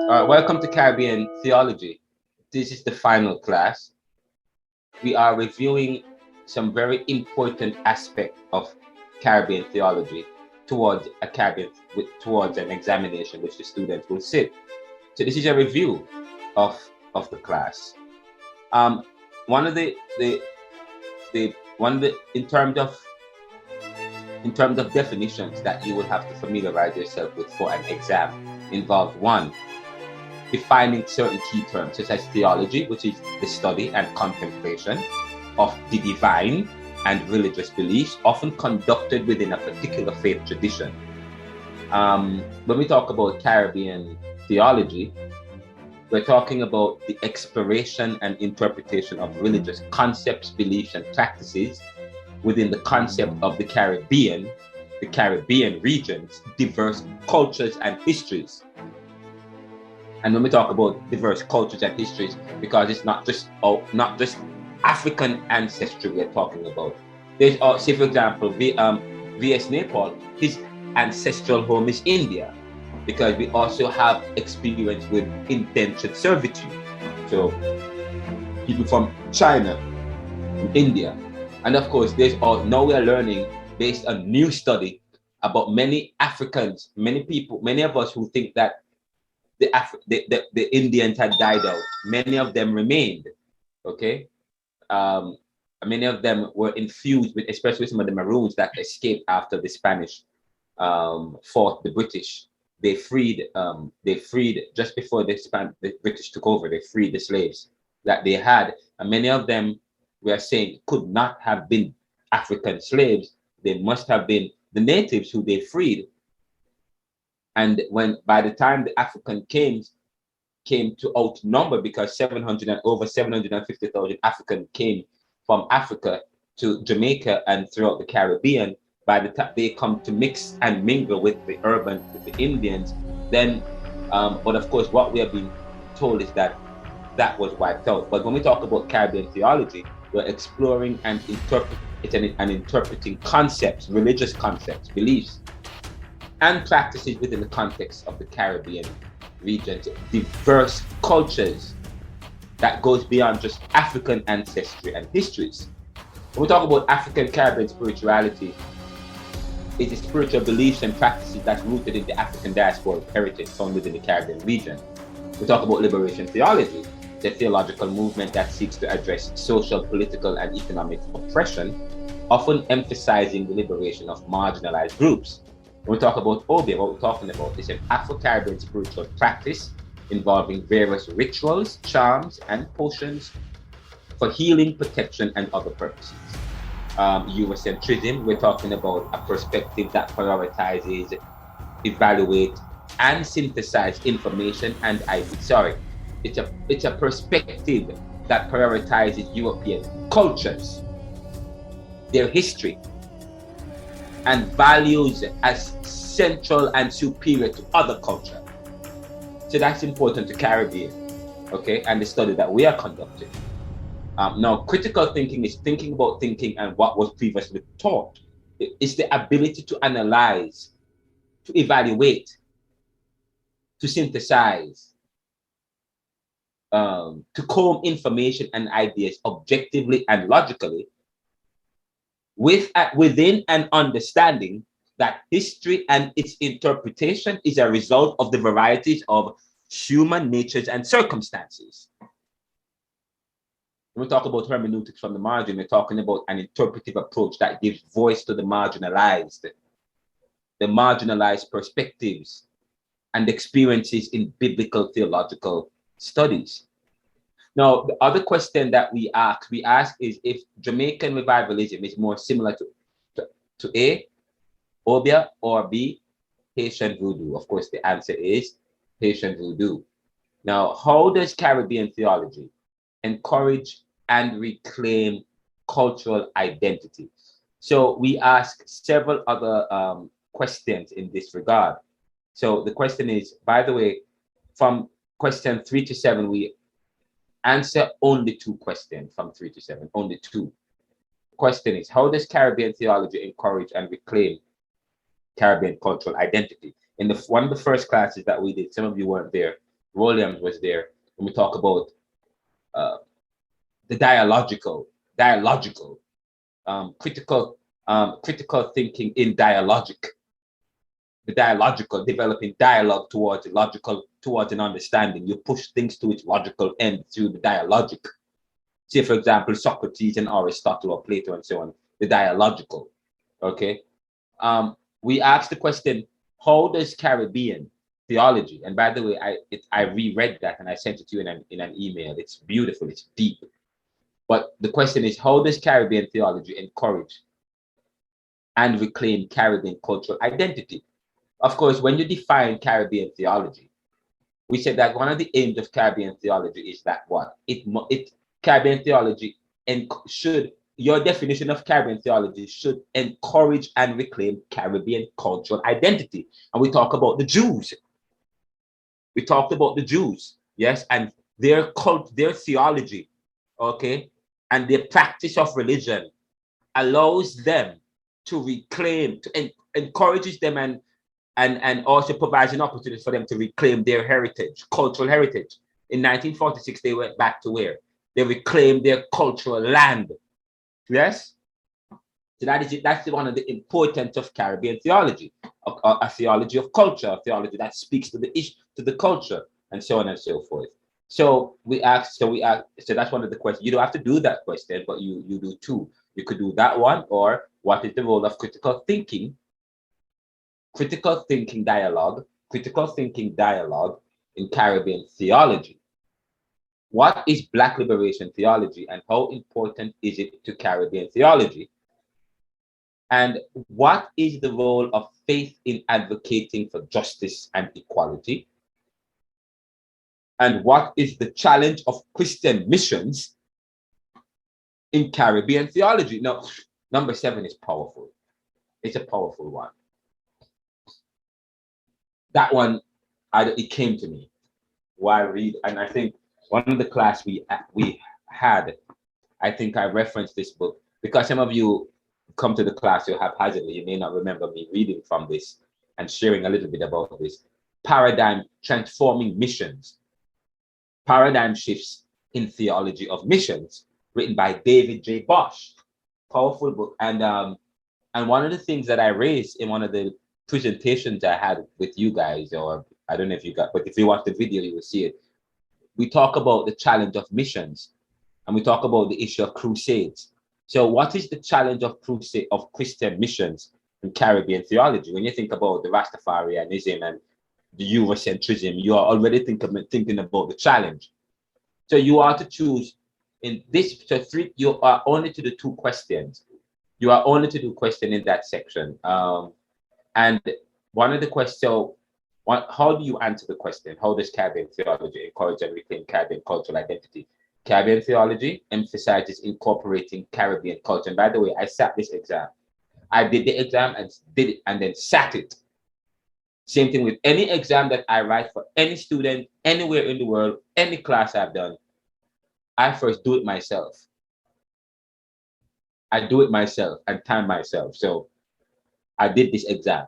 Welcome to Caribbean Theology. This is the final class. We are reviewing some very important aspect of Caribbean theology towards towards an examination which the students will sit. So this is a review of the class. One of the one of the in terms of definitions that you will have to familiarize yourself with for an exam involve one, defining certain key terms such as theology, which is the study and contemplation of the divine and religious beliefs, often conducted within a particular faith tradition. When we talk about Caribbean theology, we're talking about the exploration and interpretation of religious concepts, beliefs, and practices within the concept of the Caribbean region's diverse cultures and histories. And when we talk about diverse cultures and histories, because it's not just African ancestry we're talking about. There's, say for example, V.S. Naipaul, his ancestral home is India, because we also have experience with indentured servitude. So people from China, from India, and of course, now we are learning based on new study about many Africans, many of us who think that the Indians had died out. Many of them remained, okay? Many of them were infused with, especially some of the Maroons that escaped after the Spanish fought the British. They freed just before the British took over, they freed the slaves that they had. And many of them, we are saying, could not have been African slaves. They must have been the natives who they freed. And by the time the African came to outnumber, because over 750,000 Africans came from Africa to Jamaica and throughout the Caribbean, by the time they come to mix and mingle with the Indians, then, but of course, what we have been told is that was wiped out. But when we talk about Caribbean theology, we're exploring and interpreting concepts, religious concepts, beliefs, and practices within the context of the Caribbean region's diverse cultures that goes beyond just African ancestry and histories. When we talk about African Caribbean spirituality, it is spiritual beliefs and practices that's rooted in the African diaspora heritage found within the Caribbean region. We talk about liberation theology, the theological movement that seeks to address social, political, and economic oppression, often emphasizing the liberation of marginalized groups. When we talk about Obia, what we're talking about is an Afro-Caribbean spiritual practice involving various rituals, charms, and potions for healing, protection, and other purposes. Eurocentrism, we're talking about a perspective that prioritizes, evaluate, and synthesize information and ideas. It's a perspective that prioritizes European cultures, their history, and values as central and superior to other culture. So that's important to Caribbean, okay, and the study that we are conducting. Now, critical thinking is thinking about thinking and what was previously taught. It's the ability to analyze, to evaluate, to synthesize, to comb information and ideas objectively and logically, within an understanding that history and its interpretation is a result of the varieties of human natures and circumstances. When we talk about hermeneutics from the margin, we're talking about an interpretive approach that gives voice to the marginalized perspectives and experiences in biblical theological studies. Now, the other question that we ask is if Jamaican revivalism is more similar to A, Obia, or B, Haitian voodoo. Of course, the answer is Haitian voodoo. Now, how does Caribbean theology encourage and reclaim cultural identity? So we ask several other questions in this regard. So the question is, by the way, from question 3 to 7, we answer only 2 questions from 3 to 7, only 2. Question is, how does Caribbean theology encourage and reclaim Caribbean cultural identity? In one of the first classes that we did, some of you weren't there, Williams was there when we talk about the dialogical, critical thinking in dialogic, the dialogical, developing dialogue towards logical, towards an understanding. You push things to its logical end through the dialogic. Say, for example, Socrates and Aristotle or Plato and so on, the dialogical. Okay. We asked the question, how does Caribbean theology, and by the way, I reread that and I sent it to you in an email. It's beautiful, it's deep. But the question is, how does Caribbean theology encourage and reclaim Caribbean cultural identity? Of course, when you define Caribbean theology, we said that one of the aims of Caribbean theology is that what? Caribbean theology should, your definition of Caribbean theology should encourage and reclaim Caribbean cultural identity. And we talk about the Jews. We talked about the Jews, yes, and their theology, okay, and their practice of religion allows them to reclaim, to encourages them and also provides an opportunity for them to reclaim their heritage, cultural heritage. In 1946, they went back to where? They reclaimed their cultural land. Yes? So that's one of the importance of Caribbean theology, a theology of culture, a theology that speaks to the issue, to the culture, and so on and so forth. So that's one of the questions. You don't have to do that question, but you do two. You could do that one, or what is the role of critical thinking dialogue in Caribbean theology? What is Black liberation theology and how important is it to Caribbean theology? And what is the role of faith in advocating for justice and equality? And what is the challenge of Christian missions in Caribbean theology? Now, number 7 is powerful. It's a powerful one. That one, it came to me while I read, and I think one of the class we had, I think I referenced this book because some of you come to the class so haphazardly, you may not remember me reading from this and sharing a little bit about this. Transforming Missions, Paradigm Shifts in Theology of Missions, written by David J. Bosch. Powerful book. And one of the things that I raised in one of the presentations I had with you guys, or I don't know if you got, but if you watch the video, you will see it. We talk about the challenge of missions, and we talk about the issue of crusades. So what is the challenge of Christian missions in Caribbean theology? When you think about the Rastafarianism and the Eurocentrism, you are already thinking about the challenge. So you are to choose in this, you are only to do 2 questions. You are only to do question in that section. And one of the questions, how do you answer the question? How does Caribbean theology encourage and reclaim Caribbean cultural identity? Caribbean theology emphasizes incorporating Caribbean culture. And by the way, I sat this exam. I did the exam and did it and then sat it. Same thing with any exam that I write for any student, anywhere in the world, any class I've done. I first do it myself. I do it myself and time myself. So I did this exam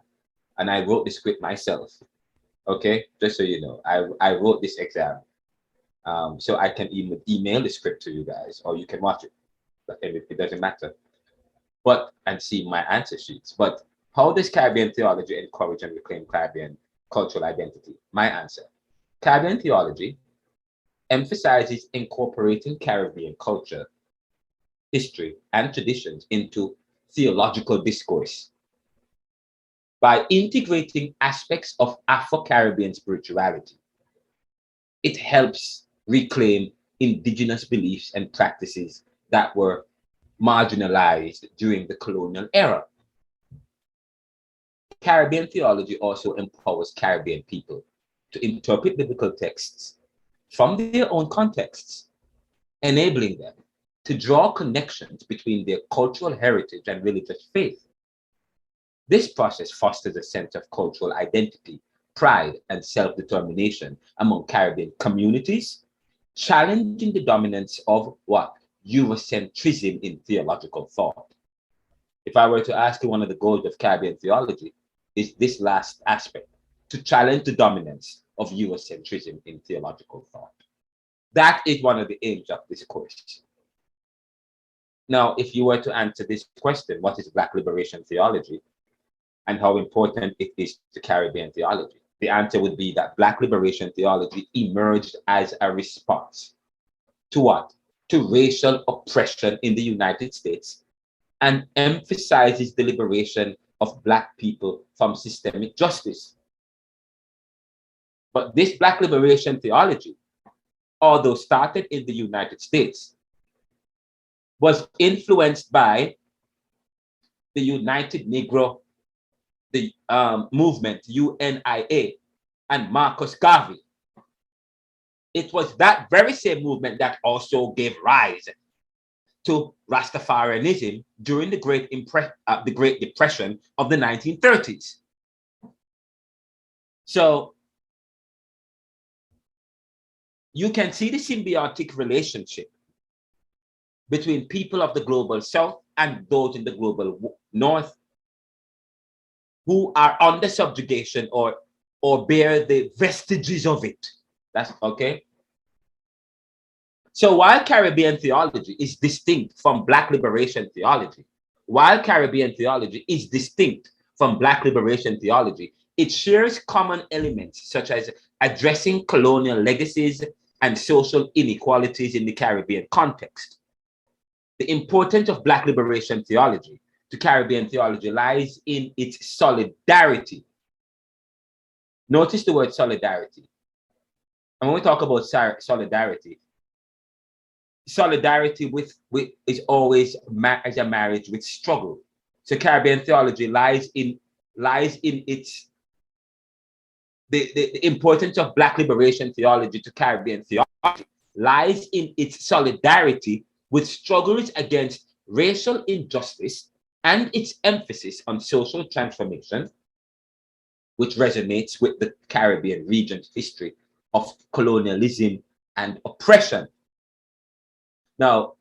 and I wrote the script myself. Okay, just so you know, I wrote this exam. So I can even email the script to you guys, or you can watch it. But it doesn't matter. And see my answer sheets. But how does Caribbean theology encourage and reclaim Caribbean cultural identity? My answer: Caribbean theology emphasizes incorporating Caribbean culture, history, and traditions into theological discourse. By integrating aspects of Afro-Caribbean spirituality, it helps reclaim indigenous beliefs and practices that were marginalized during the colonial era. Caribbean theology also empowers Caribbean people to interpret biblical texts from their own contexts, enabling them to draw connections between their cultural heritage and religious faith. This process fosters a sense of cultural identity, pride, and self-determination among Caribbean communities, challenging the dominance of what? Eurocentrism in theological thought. If I were to ask you, one of the goals of Caribbean theology is this last aspect, to challenge the dominance of Eurocentrism in theological thought. That is one of the aims of this course. Now, if you were to answer this question, what is Black liberation theology and how important it is to Caribbean theology? The answer would be that Black liberation theology emerged as a response to what? To racial oppression in the United States, and emphasizes the liberation of Black people from systemic justice. But this Black liberation theology, although started in the United States, was influenced by the United Negro movement, UNIA, and Marcus Garvey. It was that very same movement that also gave rise to Rastafarianism during the Great Depression of the 1930s. So you can see the symbiotic relationship between people of the global South and those in the global North who are under subjugation or bear the vestiges of it. That's okay. So while Caribbean theology is distinct from Black liberation theology, it shares common elements such as addressing colonial legacies and social inequalities in the Caribbean context. The importance of Black liberation theology to Caribbean theology lies in its solidarity. Notice the word solidarity. And when we talk about solidarity with is always as a marriage with struggle. So Caribbean theology lies in its the importance of Black liberation theology to Caribbean theology lies in its solidarity with struggles against racial injustice and its emphasis on social transformation, which resonates with the Caribbean region's history of colonialism and oppression. Now,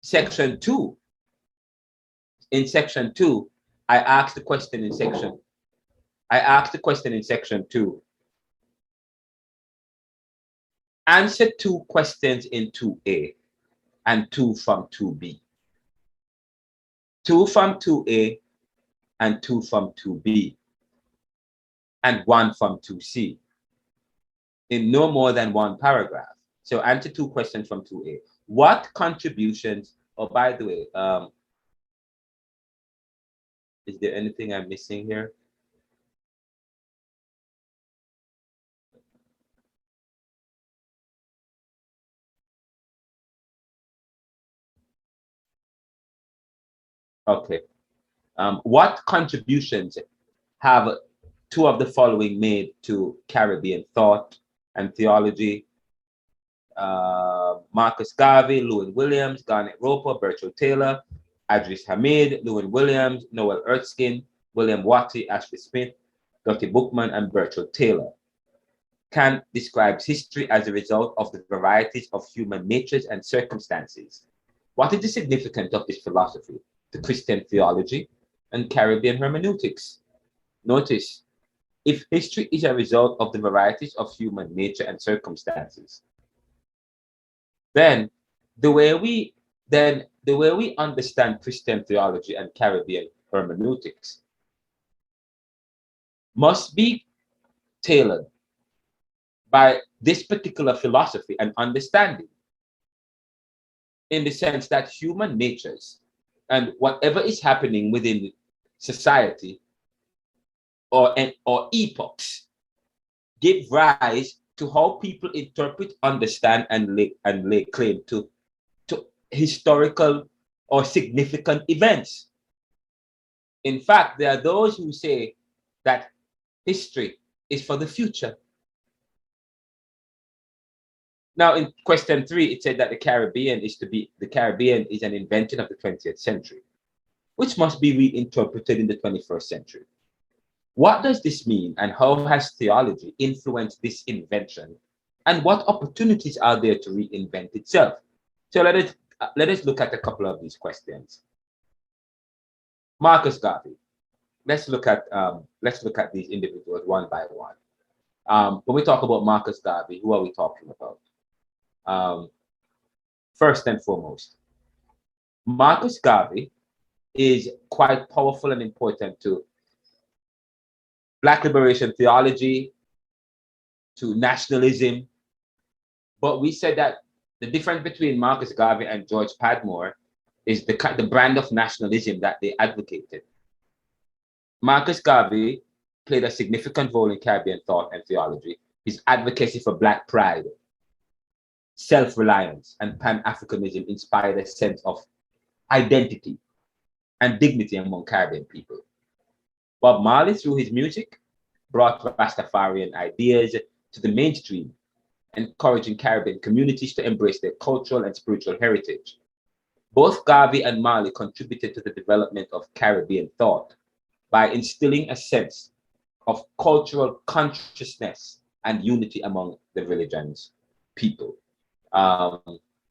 section 2, I asked the question in section 2. Answer 2 questions in 2A and 2 from 2B. 2 from 2A and 2 from 2B, and 1 from 2C, in no more than 1 paragraph. So answer 2 questions from 2A. What contributions, oh, by the way, is there anything I'm missing here? Okay. What contributions have 2 of the following made to Caribbean thought and theology? Marcus Garvey, Lewin Williams, Garnet Roper, Bertrand Taylor, Adris Hamid, Lewin Williams, Noel Erskine, William Watty, Ashley Smith, Dottie Bookman, and Bertrand Taylor. Kant describes history as a result of the varieties of human natures and circumstances. What is the significance of this philosophy to Christian theology and Caribbean hermeneutics? Notice, if history is a result of the varieties of human nature and circumstances, then the way we understand Christian theology and Caribbean hermeneutics must be tailored by this particular philosophy and understanding, in the sense that human natures and whatever is happening within society or epochs give rise to how people interpret, understand, and lay claim to historical or significant events. In fact, there are those who say that history is for the future. Now, in question 3, it said that the Caribbean is an invention of the 20th century, which must be reinterpreted in the 21st century. What does this mean, and how has theology influenced this invention, and what opportunities are there to reinvent itself? So let us look at a couple of these questions. Marcus Garvey. Let's look at these individuals one by one. When we talk about Marcus Garvey, who are we talking about? First and foremost, Marcus Garvey is quite powerful and important to Black liberation theology, to nationalism. But we said that the difference between Marcus Garvey and George Padmore is the brand of nationalism that they advocated. Marcus Garvey played a significant role in Caribbean thought and theology. His advocacy for Black pride, self-reliance, and Pan-Africanism inspired a sense of identity and dignity among Caribbean people. Bob Marley, through his music, brought Rastafarian ideas to the mainstream, encouraging Caribbean communities to embrace their cultural and spiritual heritage. Both Garvey and Marley contributed to the development of Caribbean thought by instilling a sense of cultural consciousness and unity among the religion's people.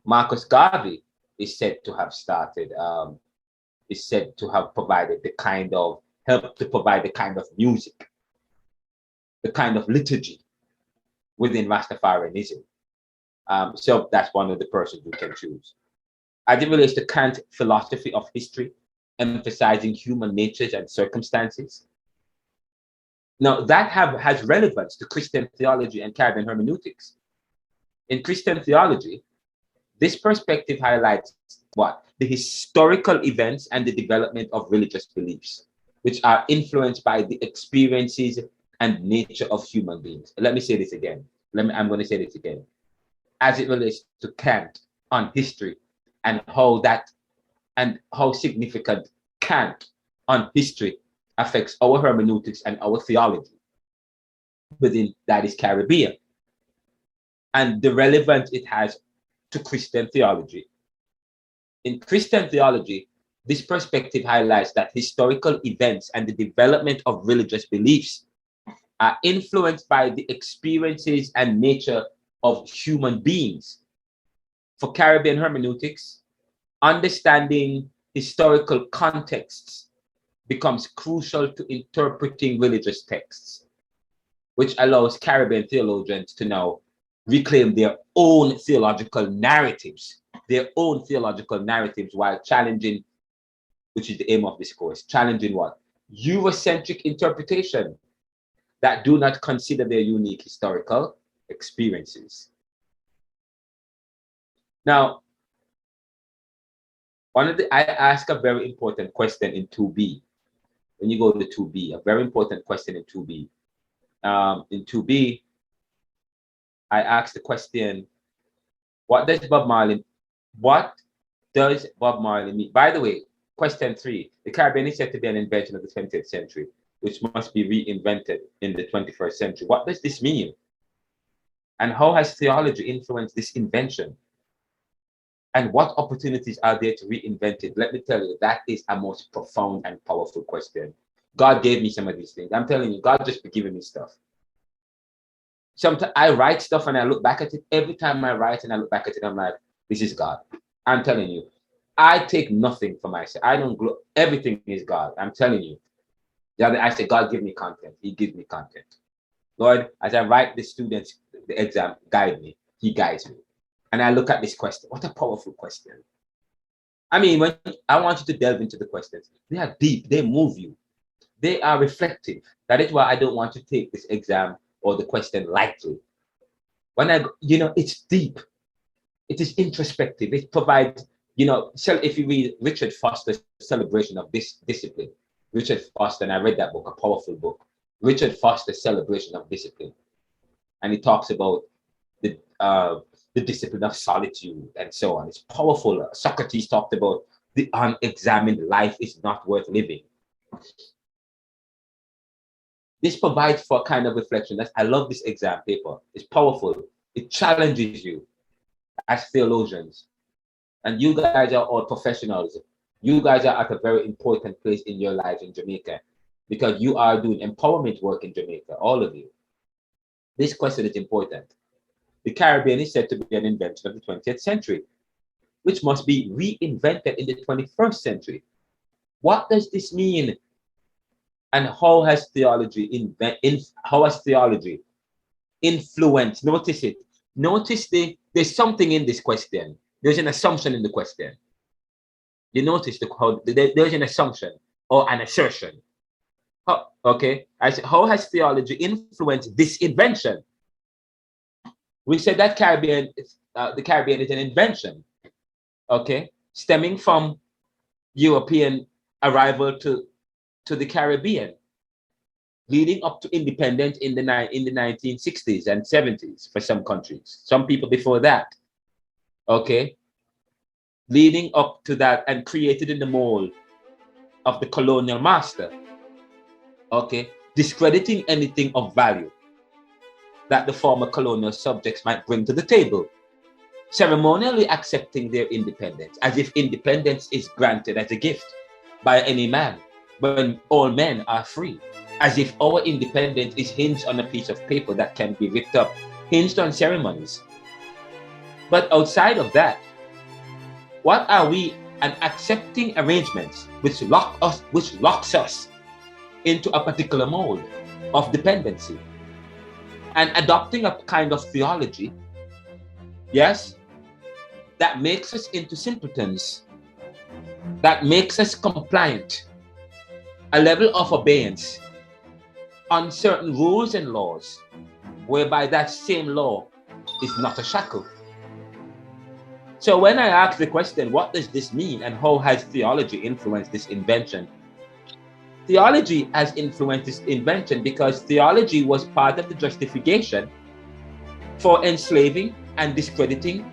Marcus Garvey is said to have provided the kind of helped to provide the kind of music, the kind of liturgy within Rastafarianism. So that's one of the persons you can choose. As it relates to Kant's philosophy of history, emphasizing human natures and circumstances. Now that has relevance to Christian theology and Caribbean hermeneutics. In Christian theology, this perspective highlights what? The historical events and the development of religious beliefs, which are influenced by the experiences and nature of human beings. Let me say this again. I'm going to say this again. As it relates to Kant on history and how significant Kant on history affects our hermeneutics and our theology within that is Caribbean, and the relevance it has to Christian theology. In Christian theology, this perspective highlights that historical events and the development of religious beliefs are influenced by the experiences and nature of human beings. For Caribbean hermeneutics, understanding historical contexts becomes crucial to interpreting religious texts, which allows Caribbean theologians to now reclaim their own theological narratives while challenging, which is the aim of this course, challenging what? Eurocentric interpretation that do not consider their unique historical experiences. Now, I ask a very important question in 2B. When you go to 2B, a very important question in 2B. In 2B, I asked the question, what does Bob Marley mean? By the way, question 3, the Caribbean is said to be an invention of the 20th century, which must be reinvented in the 21st century. What does this mean? And how has theology influenced this invention? And what opportunities are there to reinvent it? Let me tell you, that is a most profound and powerful question. God gave me some of these things. I'm telling you, God just be giving me stuff. Sometimes I write stuff and I look back at it. Every time I write and I look back at it, I'm like, this is God. I'm telling you, I take nothing for myself. I don't everything is God. I'm telling you. I say, God, give me content. He gives me content. Lord, as I write the students, the exam, guide me. He guides me. And I look at this question. What a powerful question. I mean, when I want you to delve into the questions, they are deep. They move you. They are reflective. That is why I don't want to take this exam or the question lightly. When it's deep. It is introspective. It provides, if you read Richard Foster's Celebration of Discipline, Richard Foster, and I read that book, a powerful book, Richard Foster's Celebration of Discipline. And he talks about the discipline of solitude and so on. It's powerful. Socrates talked about the unexamined life is not worth living. This provides for a kind of reflection. I love this exam paper. It's powerful. It challenges you as theologians. And you guys are all professionals. You guys are at a very important place in your lives in Jamaica because you are doing empowerment work in Jamaica, all of you. This question is important. The Caribbean is said to be an invention of the 20th century, which must be reinvented in the 21st century. What does this mean? And how has theology influence. Notice it. Notice there's something in this question. There's an assumption in the question. You notice there's an assumption or an assertion. Okay, I said, how has theology influenced this invention? We said that the Caribbean is an invention, okay, stemming from European arrival to the Caribbean, leading up to independence in the 1960s and 70s for some countries, some people before that, okay, leading up to that and created in the mold of the colonial master, okay, discrediting anything of value that the former colonial subjects might bring to the table, ceremonially accepting their independence as if independence is granted as a gift by any man when all men are free, as if our independence is hinged on a piece of paper that can be ripped up, hinged on ceremonies. But outside of that, what are we and accepting arrangements which locks us into a particular mold of dependency and adopting a kind of theology, yes, that makes us into simpletons, that makes us compliant, a level of obedience on certain rules and laws, whereby that same law is not a shackle. So when I ask the question, what does this mean and how has theology influenced this invention? Theology has influenced this invention because theology was part of the justification for enslaving and discrediting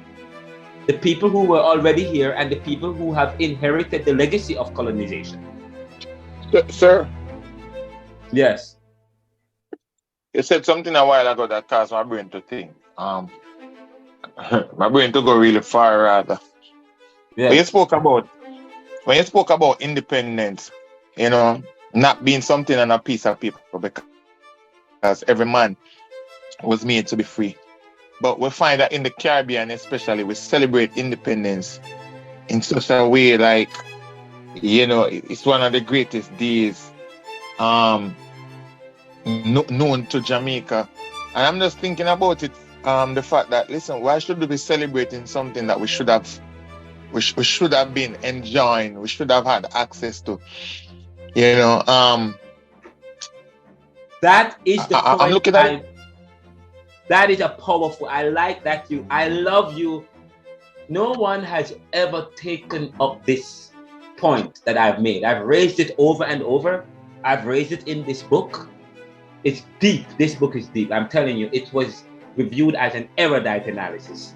the people who were already here and the people who have inherited the legacy of colonization. Sir? Yes. You said something a while ago that caused my brain to think. My brain to go really far rather. Yes. When you spoke about independence, you know, not being something on a piece of paper because every man was made to be free. But we find that in the Caribbean especially, we celebrate independence in such a way like, you know, it's one of the greatest days known to Jamaica. And I'm just thinking about it, the fact that, listen, why should we be celebrating something that we should have been enjoying, we should have had access to, you know? That is the point. I'm looking at it. That is a powerful, I like that I love you. No one has ever taken up this point that I've made. I've raised it over and over. I've raised it in this book. It's deep. This book is deep. I'm telling you, it was reviewed as an erudite analysis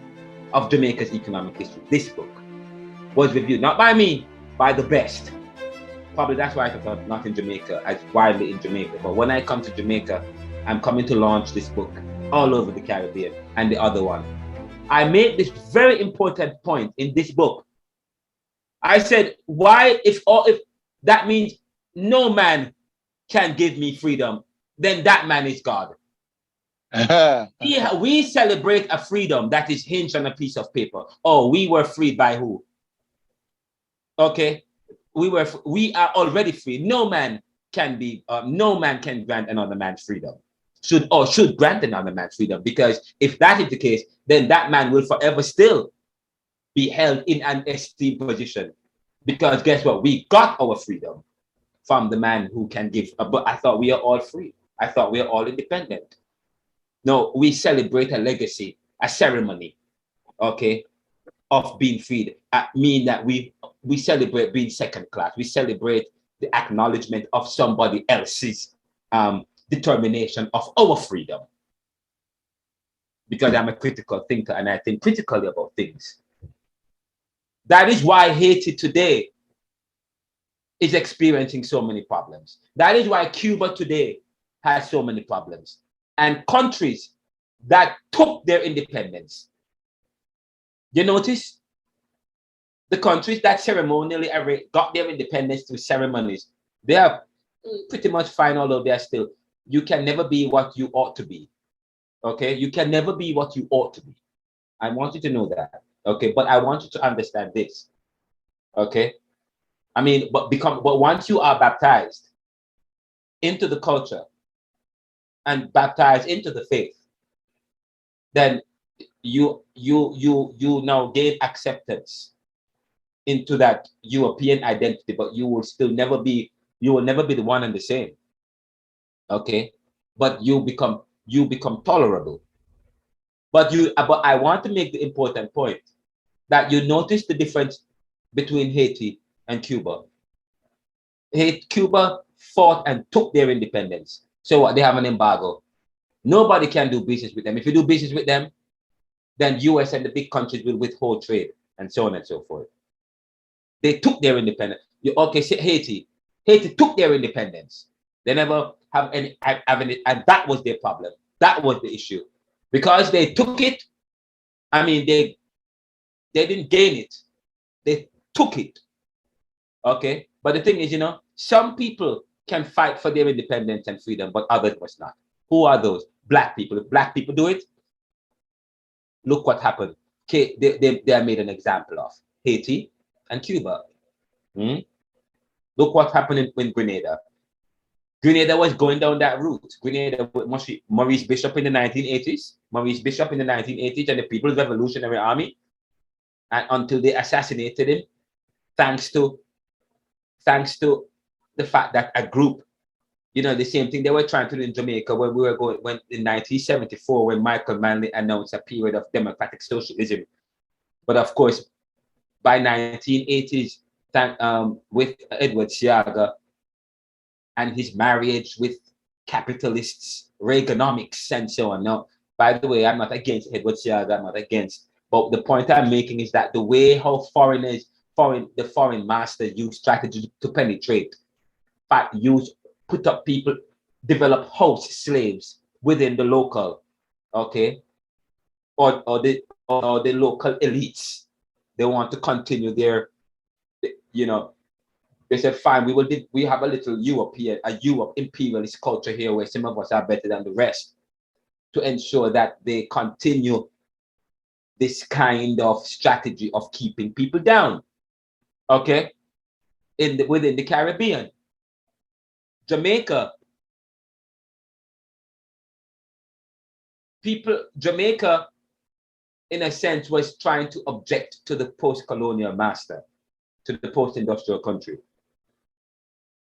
of Jamaica's economic history. This book was reviewed, not by me, by the best. Probably that's why I thought not in Jamaica, as widely in Jamaica. But when I come to Jamaica, I'm coming to launch this book all over the Caribbean and the other one. I made this very important point in this book. I said, why, if that means no man can give me freedom, then that man is God. We celebrate a freedom that is hinged on a piece of paper. Oh, we were freed by who? Okay, we are already free. No man can grant another man's freedom. Should grant another man's freedom, because if that is the case, then that man will forever still be held in an esteemed position. Because guess what? We got our freedom from the man who can give. But I thought we are all free. I thought we are all independent. No, we celebrate a legacy, a ceremony, okay, of being freed. I mean that we celebrate being second class. We celebrate the acknowledgement of somebody else's determination of our freedom. Because I'm a critical thinker and I think critically about things. That is why Haiti today is experiencing so many problems. That is why Cuba today has so many problems. And countries that took their independence, you notice the countries that ceremonially got their independence through ceremonies, they are pretty much fine, although they are still, you can never be what you ought to be. Okay, you can never be what you ought to be. I want you to know that. Okay, but I want you to understand this. Okay, I mean, but once you are baptized into the culture and baptized into the faith, then you now gain acceptance into that European identity, but you will never be the one and the same. Okay, but you become tolerable. But I want to make the important point that you notice the difference between Haiti and Cuba. Cuba fought and took their independence. So what? They have an embargo. Nobody can do business with them. If you do business with them, then US and the big countries will withhold trade and so on and so forth. They took their independence. Okay, say Haiti took their independence. They never have any, and that was their problem. That was the issue. Because they took it, I mean, they didn't gain it. They took it. Okay? But the thing is, some people can fight for their independence and freedom, but others must not. Who are those? Black people. If black people do it, look what happened. Okay, they are made an example of Haiti and Cuba. Look what happened in Grenada. Grenada was going down that route. Grenada with Maurice Bishop in the 1980s. Maurice Bishop in the 1980s and the People's Revolutionary Army. And until they assassinated him, thanks to the fact that a group, the same thing they were trying to do in Jamaica when in 1974, when Michael Manley announced a period of democratic socialism. But of course, by 1980s, with Edward Seaga and his marriage with capitalists, Reaganomics, and so on. Now, by the way, I'm not against Edward Seaga, I'm not against, but the point I'm making is that the way how the foreign masters use strategy to penetrate, put up people, develop house slaves within the local, okay, or the local elites. They want to continue their, they said, fine, we have a little Europe imperialist culture here where some of us are better than the rest, to ensure that they continue this kind of strategy of keeping people down. Okay? Within the Caribbean. Jamaica, in a sense, was trying to object to the post-colonial master, to the post-industrial country,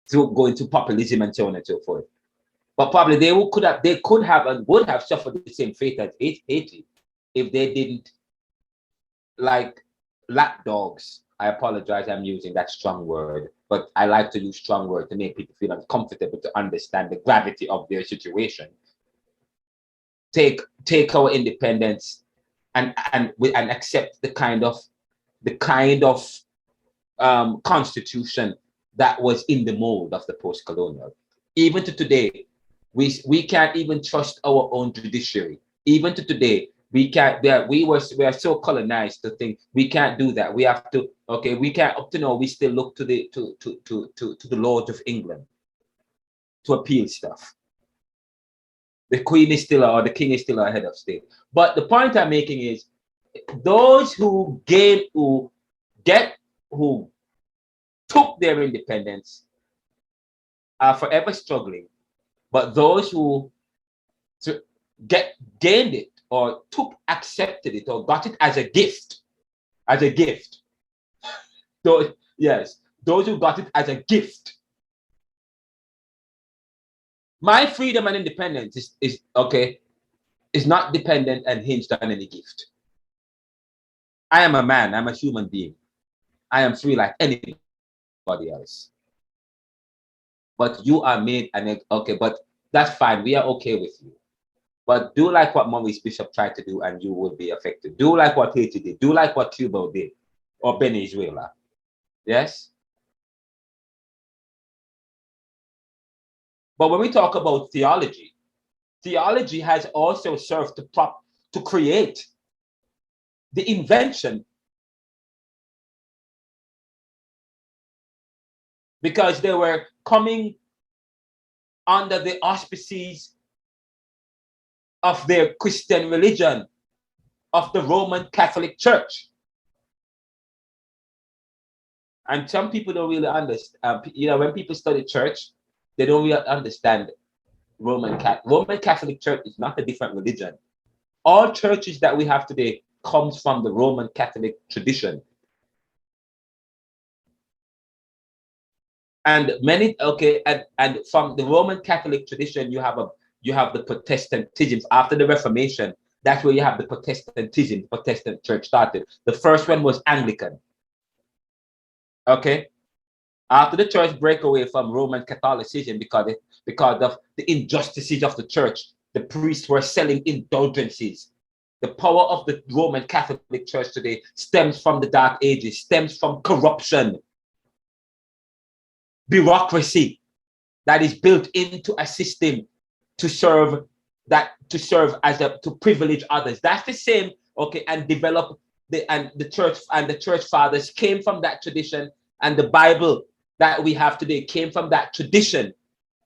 to go into populism and so on and so forth. But probably they could have and would have suffered the same fate as Haiti if they didn't, like lapdogs. I apologize, I'm using that strong word, but I like to use strong words to make people feel uncomfortable, to understand the gravity of their situation. Take our independence and accept the kind of constitution that was in the mold of the post-colonial. Even to today, we can't even trust our own judiciary. Even to today, we can't. We are so colonized to think we can't do that. We have to. Okay, we can't. Up to now, we still look to the Lords of England to appeal stuff. The Queen is still, or the King is still our head of state. But the point I'm making is, those who took their independence are forever struggling. But those who gained it or accepted it or got it as a gift, those who got it as a gift. My freedom and independence is not dependent and hinged on any gift. I am a man, I'm a human being. I am free like anybody else. But you are made but that's fine. We are okay with you. But do like what Maurice Bishop tried to do and you will be affected. Do like what Haiti did. Do like what Cuba did or Venezuela. Yes? But when we talk about theology has also served to create the invention, because they were coming under the auspices of their Christian religion, of the Roman Catholic Church. And some people don't really understand, when people study church, they don't really understand Roman Catholic Church is not a different religion. all churches that we have today comes from the Roman Catholic tradition. And many, okay, and from the Roman Catholic tradition, you have the Protestantism. After the Reformation, that's where you have the Protestantism, the Protestant church started. The first one was Anglican. Okay. After the church break away from Roman Catholicism because of the injustices of the church, the priests were selling indulgences. The power of the Roman Catholic Church today stems from the Dark Ages, stems from corruption, bureaucracy that is built into a system to serve to privilege others. That's the same, okay, and develop the church fathers came from that tradition, and the Bible that we have today came from that tradition,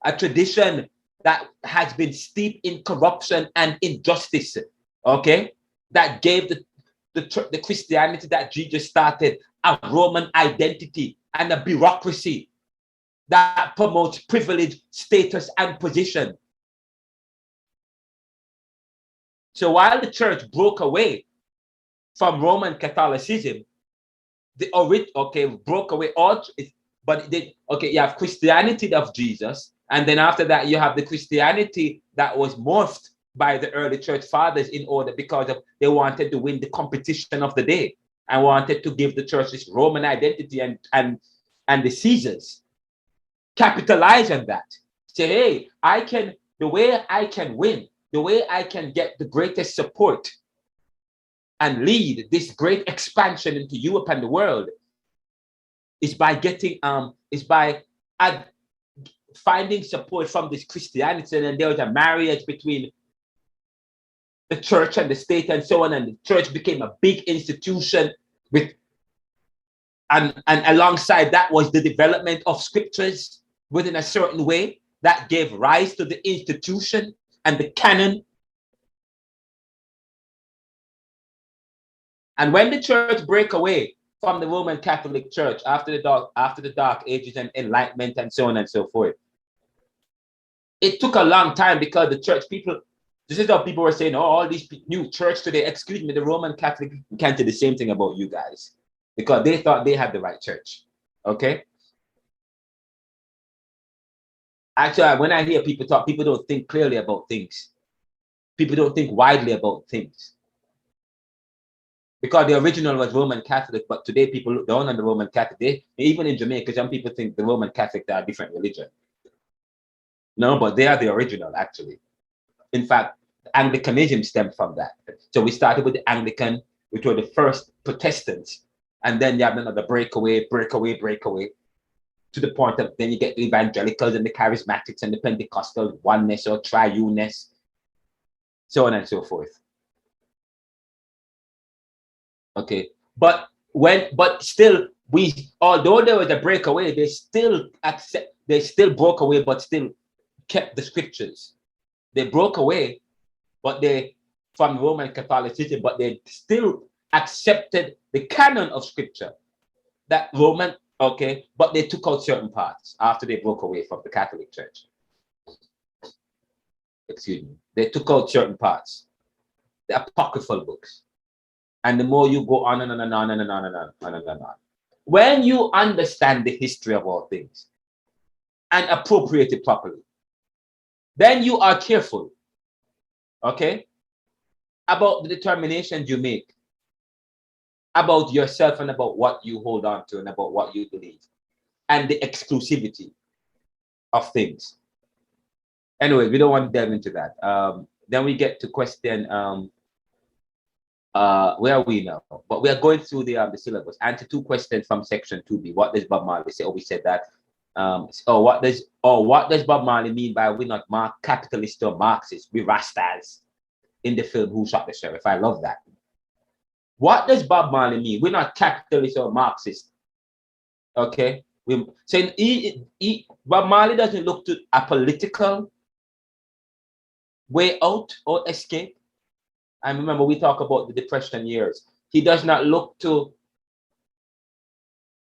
a tradition that has been steeped in corruption and injustice, okay, that gave the Christianity that Jesus started a Roman identity and a bureaucracy that promotes privilege, status, and position. So while the church broke away from Roman Catholicism, broke away all, but you have Christianity of Jesus, and then after that you have the Christianity that was morphed by the early church fathers because they wanted to win the competition of the day and wanted to give the church this Roman identity and the Caesars capitalize on that. Say, hey, the way I can win, the way I can get the greatest support and lead this great expansion into Europe and the world is by finding support from this Christianity. And then there was a marriage between the church and the state and so on, and the church became a big institution and alongside that was the development of scriptures within a certain way that gave rise to the institution and the canon. And when the church break away from the Roman Catholic Church after the Dark Ages and Enlightenment and so on and so forth, it took a long time because the church people, this is how people were saying, oh, all these new church today, excuse me, the Roman Catholic can't do the same thing about you guys because they thought they had the right church. Okay. Actually, when I hear people talk, people don't think clearly about things. People don't think widely about things. Because the original was Roman Catholic, but today people look down on the Roman Catholic. Even in Jamaica, some people think the Roman Catholics are a different religion. No, but they are the original, actually. In fact, Anglicanism stemmed from that. So we started with the Anglican, which were the first Protestants. And then you have another breakaway, to the point of then you get the evangelicals and the charismatics and the Pentecostal oneness or triuneness, so on and so forth. Okay, but still, although there was a breakaway, they still broke away, but still kept the scriptures. They broke away, from Roman Catholicism, but they still accepted the canon of scripture. That Roman, okay, but they took out certain parts after they broke away from the Catholic Church. Excuse me. They took out certain parts, the apocryphal books. And the more you go on and on and on and on and on and on and on. When you understand the history of all things and appropriate it properly, then you are careful, okay, about the determinations you make about yourself and about what you hold on to and about what you believe and the exclusivity of things. Anyway, we don't want to delve into that. Then we get to question, where are we now? But we are going through the syllabus. Answer 2 questions from section 2B. What does Bob Marley say? Oh, we said that. What does Bob Marley mean by we're not capitalist or Marxist? We Rastas in the film Who Shot the Sheriff. I love that. What does Bob Marley mean? We're not capitalist or Marxist. Okay. So Bob Marley doesn't look to a political way out or escape. And remember, we talk about the Depression years. He does not look to,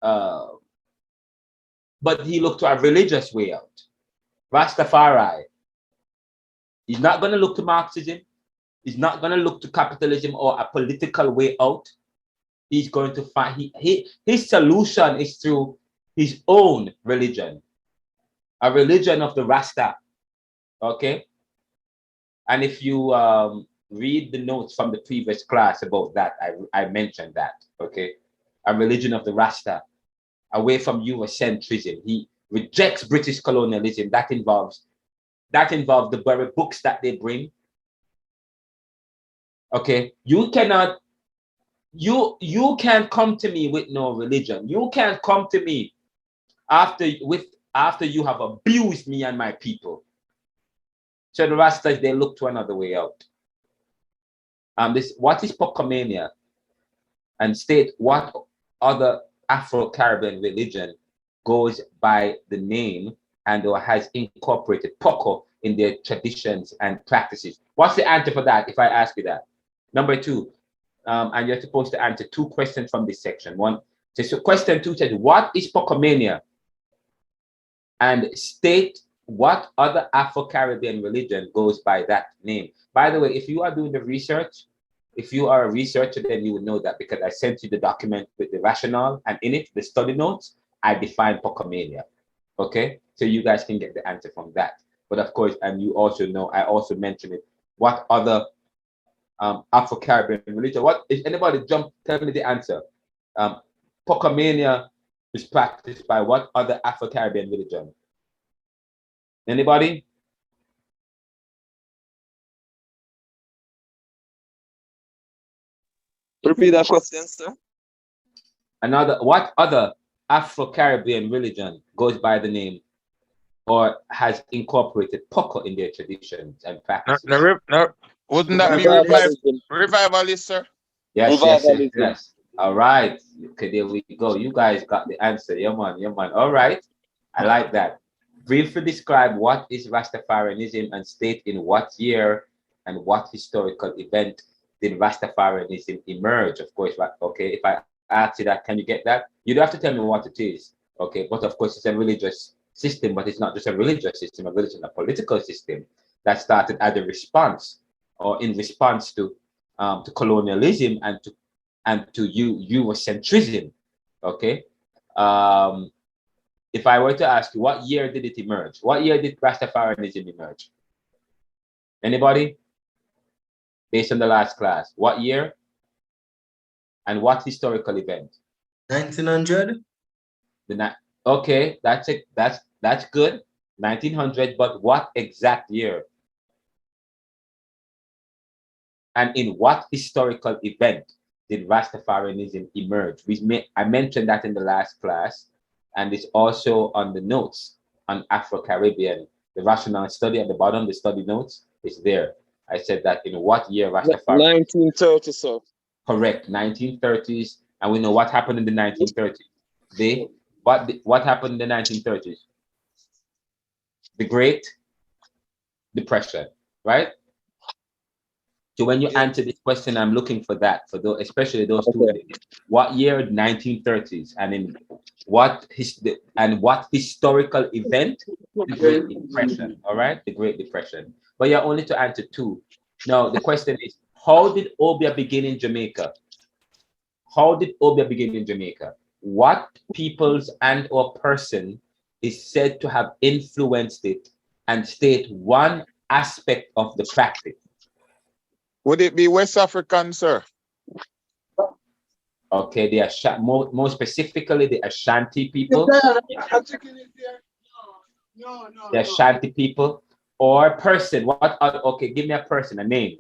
but he looked to a religious way out. Rastafari. He's not going to look to Marxism. He's not going to look to capitalism or a political way out. He's going to find his solution is through his own religion, a religion of the Rasta. Okay. And if you read the notes from the previous class about that, I mentioned that. Okay. A religion of the Rasta, away from Eurocentrism. He rejects British colonialism. That involves the very books that they bring. Okay, you can't come to me with no religion. You can't come to me after you have abused me and my people. So the Rastas, they look to another way out. What is Pocomania? And state what other Afro-Caribbean religion goes by the name and or has incorporated Poco in their traditions and practices. What's the answer for that if I ask you that? Number 2, and you're supposed to answer 2 questions from this section. One, so question 2 says, what is Pocomania? And state what other Afro-Caribbean religion goes by that name. By the way, if you are doing the research, if you are a researcher, then you would know that because I sent you the document with the rationale and in it, the study notes, I define Pocomania. Okay, so you guys can get the answer from that. But of course, and you also know, I also mentioned it. What other Afro-Caribbean religion? What if anybody tell me the answer? Pocomania is practiced by what other Afro-Caribbean religion? Anybody? Repeat that question, sir. What other Afro-Caribbean religion goes by the name or has incorporated Poco in their traditions and practices? Wouldn't that be revivalist, sir? Yes. All right. Okay, there we go. You guys got the answer. Yeah, man. All right. I like that. Briefly describe what is Rastafarianism and state in what year and what historical event did Rastafarianism emerge? Of course, okay, if I ask you that, can you get that? You don't have to tell me what it is, okay? But of course, it's a religious system, but it's not just a religious system, a political system that started as a response or in response to colonialism and to Eurocentrism, okay? If I were to ask you, what year did it emerge? What year did Rastafarianism emerge? Anybody? Based on the last class, what year and what historical event? 1900. Okay, that's it. That's good. 1900, but what exact year? And in what historical event did Rastafarianism emerge? I mentioned that in the last class, and it's also on the notes on Afro-Caribbean. The rationale study at the bottom, the study notes, is there. I said that in what year Rastafari? 1930, sir. Correct, 1930s. And we know what happened in the 1930s. What happened in the 1930s? The Great Depression, right? So when you answer this question, I'm looking for that, for those, especially those two. What year? 1930s, and in what historical event? The Great Depression. All right, the Great Depression. But you're only to answer 2. Now the question is, how did Obia begin in Jamaica? How did Obia begin in Jamaica? What peoples and or person is said to have influenced it, and state one aspect of the practice? Would it be West African, sir? Okay, they are more specifically the Ashanti people. No. The Ashanti people or person. Okay, give me a person, a name.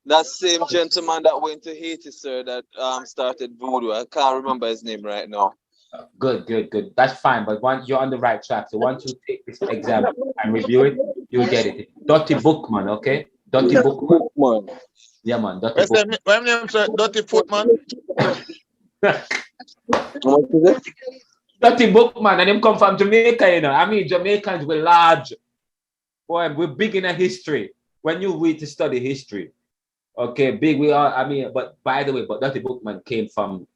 That same gentleman that went to Haiti, sir, that started voodoo. I can't remember his name right now. Good. That's fine. But once you're on the right track, so once you take this exam and review it, you'll get it. Dirty Bookman, okay? Dirty Bookman. Yeah, man. Dirty Bookman. My name, sir. Dirty Footman. Dirty Bookman, and him come from Jamaica, you know. I mean, Jamaicans were large. Boy, we're big in a history. When you read to study history, okay, big we are. I mean, but by the way, Dirty Bookman came from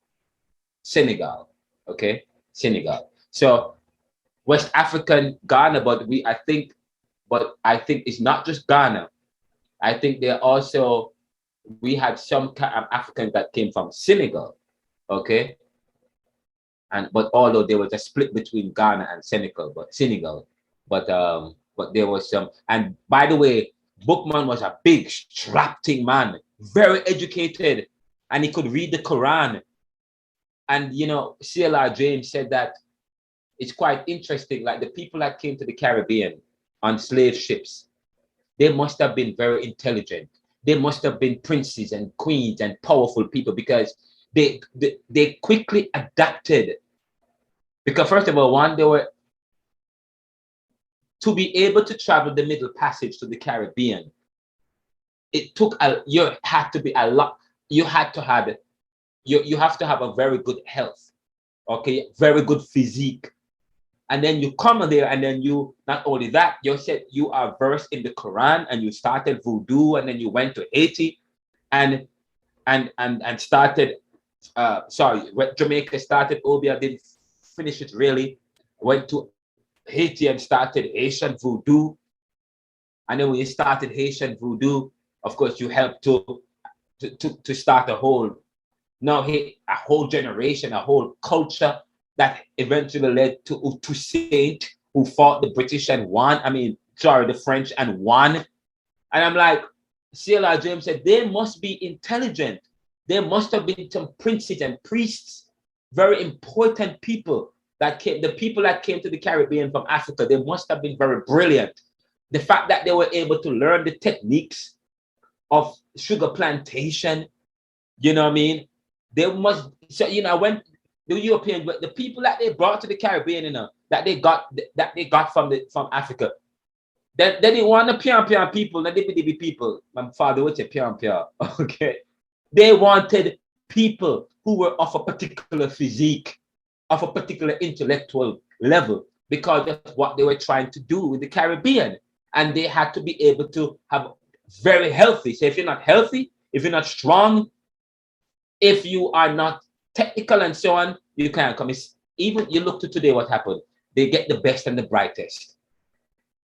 Senegal. Okay, Senegal. So West African Ghana, but I think it's not just Ghana. I think we had some Africans that came from Senegal, okay? But although there was a split between Ghana and Senegal, but there was some. And by the way, Bookman was a big, strapping man, very educated, and he could read the Quran. And C.L.R. James said that it's quite interesting. Like the people that came to the Caribbean on slave ships, they must have been very intelligent. They must have been princes and queens and powerful people because they quickly adapted. Because first of all, they were to be able to travel the Middle Passage to the Caribbean. It took you have to have a very good health, okay, very good physique. And then you come there, and then you, not only that, you said you are versed in the Quran, and you started voodoo, and then you went to Haiti and started, Jamaica started Obia, didn't finish it really, went to Haiti and started Haitian voodoo. And then when you started Haitian voodoo, of course, you helped to start a whole generation, a whole culture that eventually led to Toussaint, who fought the British and won. The French and won. And I'm like, C.L.R. James said, they must be intelligent. There must have been some princes and priests, very important people the people that came to the Caribbean from Africa, they must have been very brilliant. The fact that they were able to learn the techniques of sugar plantation, you know what I mean? They must, when the Europeans, the people that they brought to the Caribbean, that they got from Africa, they didn't want the pian people, the DB people. My father would say pian, okay? They wanted people who were of a particular physique, of a particular intellectual level, because that's what they were trying to do with the Caribbean. And they had to be able to have very healthy. So if you're not healthy, if you're not strong, if you are not technical and so on, you can't come. Even you look to today, what happened? They get the best and the brightest.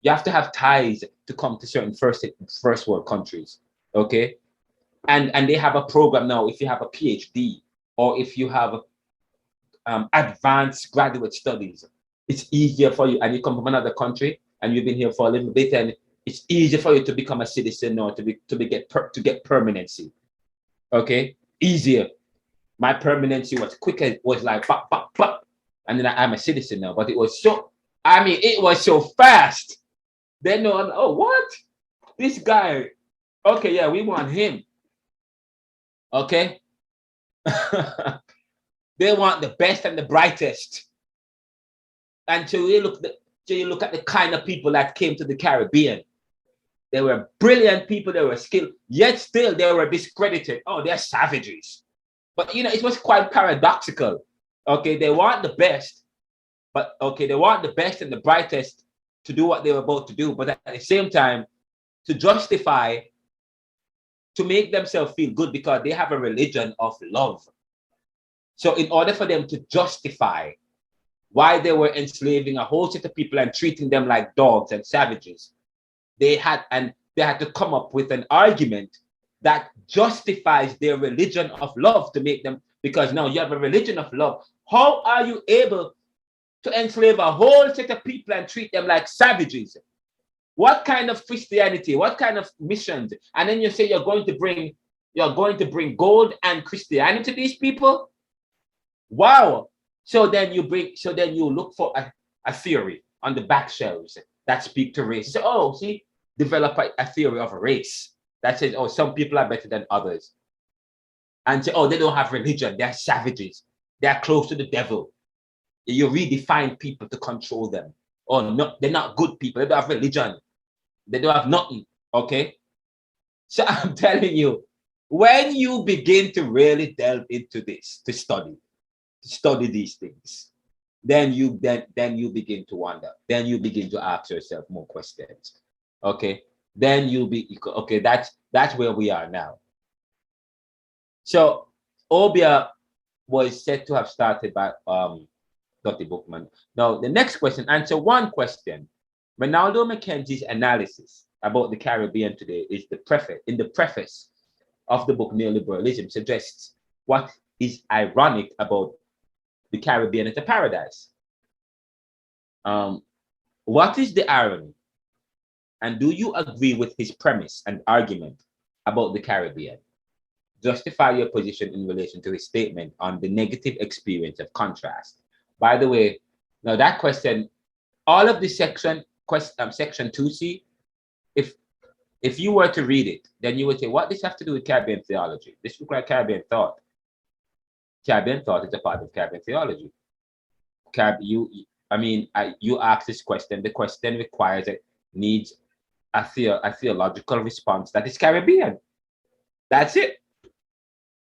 You have to have ties to come to certain first world countries, okay? And they have a program now. If you have a PhD or if you have advanced graduate studies, it's easier for you. And you come from another country and you've been here for a little bit, and it's easier for you to become a citizen or to get permanency. Okay, easier. My permanency was quicker. It was like pop, pop, pop, and then I'm a citizen now. But it was so fast. They know, oh, what? This guy, okay, yeah, we want him. Okay. They want the best and the brightest. And so you look at the kind of people that came to the Caribbean. They were brilliant people, they were skilled, yet still they were discredited. Oh, they're savages. But it was quite paradoxical. Okay, they want the best, but they want the best and the brightest to do what they were about to do, but at the same time, to justify, to make themselves feel good because they have a religion of love. So in order for them to justify why they were enslaving a whole set of people and treating them like dogs and savages, they had to come up with an argument that justifies their religion of love to make them, because now you have a religion of love. How are you able to enslave a whole set of people and treat them like savages? What kind of Christianity? What kind of missions? And then you say you're going to bring gold and Christianity to these people? Wow. So then you look for a theory on the back shelves that speak to race. So, develop a theory of race that says, some people are better than others. And say, they don't have religion. They're savages. They're close to the devil. You redefine people to control them. No, they're not good people. They don't have religion. They don't have nothing. Okay? So I'm telling you, when you begin to really delve into this, to study these things, then you begin to wonder. Then you begin to ask yourself more questions. Okay? Then that's where we are now. So Obia was said to have started by Dr. Bookman. Now the next question, answer one question. Ronaldo Mackenzie's analysis about the Caribbean today is the preface. In the preface of the book, Neoliberalism suggests what is ironic about the Caribbean as a paradise. What is the irony? And do you agree with his premise and argument about the Caribbean? Justify your position in relation to his statement on the negative experience of contrast. By the way, now that question, all of the section 2C, if you were to read it, then you would say, what does this have to do with Caribbean theology? This looks like Caribbean thought. Caribbean thought is a part of Caribbean theology. You ask this question. The question requires it needs a theological response that is Caribbean. That's it.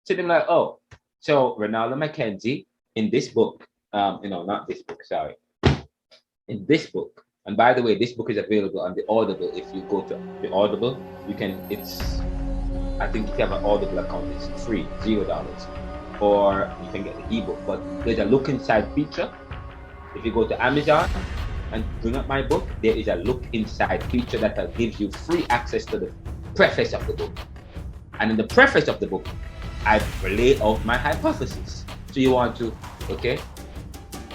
So they're like, oh, so Ronaldo Mackenzie in this book, not this book, sorry. In this book, and by the way, this book is available on the Audible. If you go to the Audible, I think if you have an Audible account, it's free, $0. Or you can get the ebook, but there's a look inside feature. If you go to Amazon and bring up my book, there is a look inside feature that gives you free access to the preface of the book. And in the preface of the book, I lay out my hypothesis. So you want to, okay?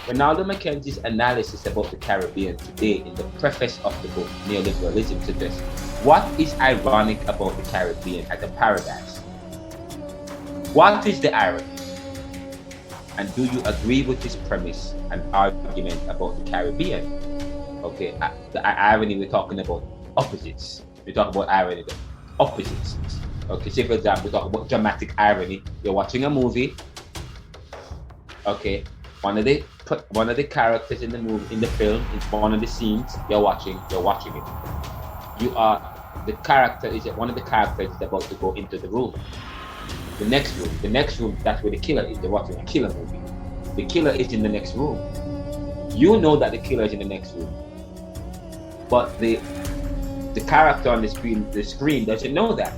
Ronaldo Mackenzie's analysis about the Caribbean today in the preface of the book, Neoliberalism, suggests what is ironic about the Caribbean as a paradise? What is the irony? And do you agree with his premise and argument about the Caribbean? Okay, the irony, we're talking about opposites. We talk about irony, the opposites. Okay, say for example, we talk about dramatic irony. You're watching a movie. Okay, one of the characters in the movie, in the film, in one of the scenes you're watching it. One of the characters is about to go into the room. The next room, that's where the killer is. They're watching a killer movie. The killer is in the next room. You know that the killer is in the next room, but the character on the screen doesn't know that.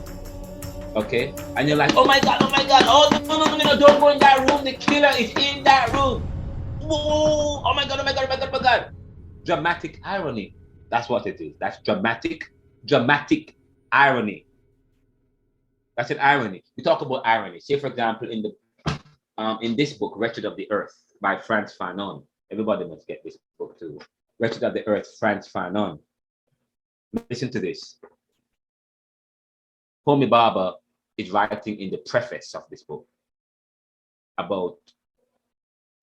Okay, and you're like, oh my god, oh no, don't go in that room. The killer is in that room. Whoa, oh my god. Dramatic irony. That's what it is. That's dramatic irony. That's an irony. We talk about irony. Say, for example, in this book, Wretched of the Earth by Frantz Fanon. Everybody must get this book too. Wretched of the Earth, Frantz Fanon. Listen to this. Homi Bhabha is writing in the preface of this book about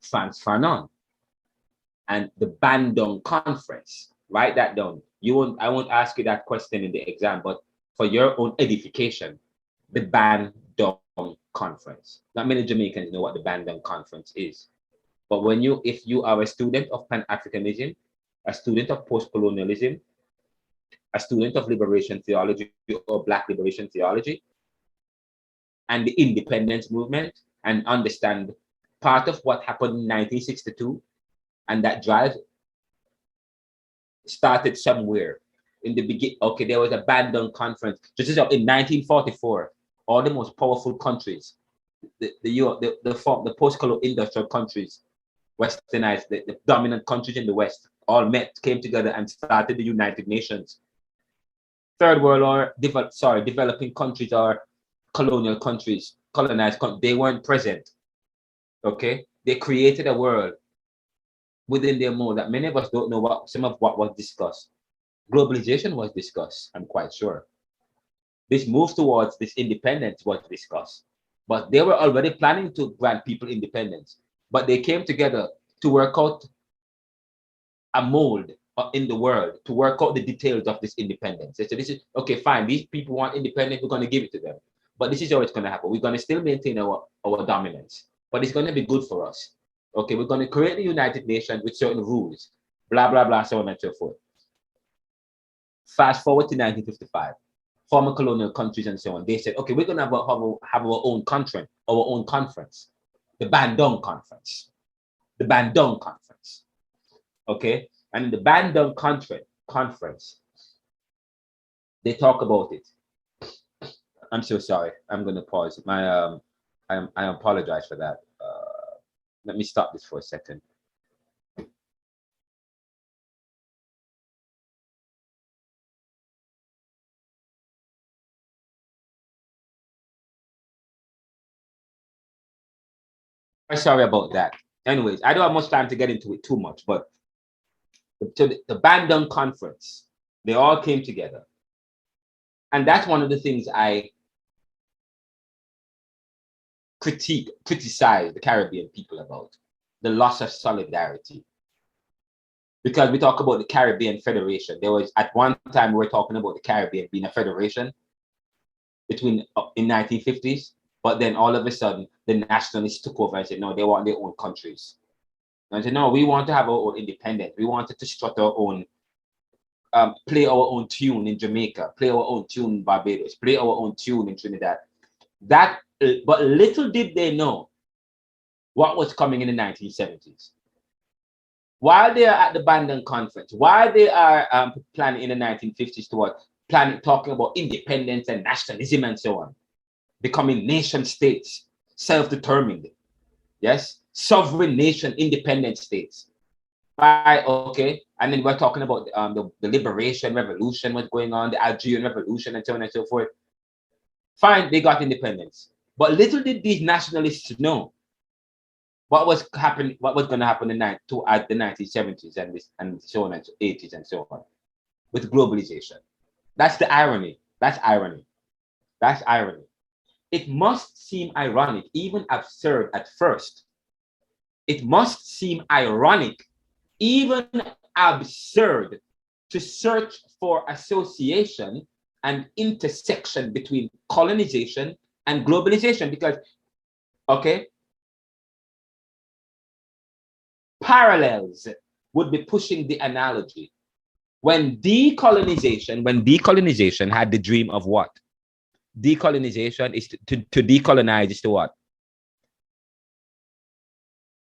Frantz Fanon and the Bandung Conference. Write that down. I won't ask you that question in the exam, but for your own edification, the Bandung Conference. Not many Jamaicans know what the Bandung Conference is. But if you are a student of Pan-Africanism, a student of post-colonialism, a student of liberation theology or Black liberation theology, and the independence movement, and understand part of what happened in 1962, and that drive started somewhere in the beginning. Okay, there was a Bandung Conference. Just in 1944, all the most powerful countries, the post-colonial industrial countries, westernized, the dominant countries in the West, all came together and started the United Nations. Third world or developing countries or colonial countries, colonized countries, they weren't present. Okay, they created a world within their mold that many of us don't know some of what was discussed. Globalization was discussed, I'm quite sure. This move towards this independence was discussed, but they were already planning to grant people independence. But they came together to work out a mold in the world, to work out the details of this independence. They said, this is okay, fine. These people want independence, we're going to give it to them. But this is how it's going to happen. We're going to still maintain our dominance, but it's going to be good for us. Okay, we're going to create the United Nations with certain rules, blah, blah, blah, so on and so forth. Fast forward to 1955, former colonial countries and so on. They said, okay, we're going to have our own country, our own conference, the Bandung Conference. The Bandung Conference. Okay, and in the Bandung Conference, they talk about it. I'm so sorry. I'm going to pause. I apologize for that. Let me stop this for a second. sorry about that. Anyways, I don't have much time to get into it too much, but to the Bandung Conference, they all came together. And that's one of the things I criticize the Caribbean people about, the loss of solidarity. Because we talk about the Caribbean Federation. There was, at one time, we were talking about the Caribbean being a federation in 1950s, but then all of a sudden, the nationalists took over and said, no, they want their own countries. And I said, no, we want to have our own independence. We wanted to strut our own, play our own tune in Jamaica, play our own tune in Barbados, play our own tune in Trinidad. But little did they know what was coming in the 1970s. While they are at the Bandung Conference, while they are planning in the 1950s talking about independence and nationalism and so on, becoming nation states, self-determined, yes, sovereign nation, independent states. Right, okay, and then we're talking about the liberation revolution, what's going on, the Algerian revolution, and so on and so forth. Fine, they got independence, but little did these nationalists know what was going to happen at the 1970s and so on and 80s and so on with globalization. That's the irony. That's irony. That's irony. It must seem ironic, even absurd at first. It must seem ironic, even absurd, to search for association and intersection between colonization and globalization, because, okay, parallels would be pushing the analogy. When decolonization had the dream of what? Decolonization is to decolonize is to what?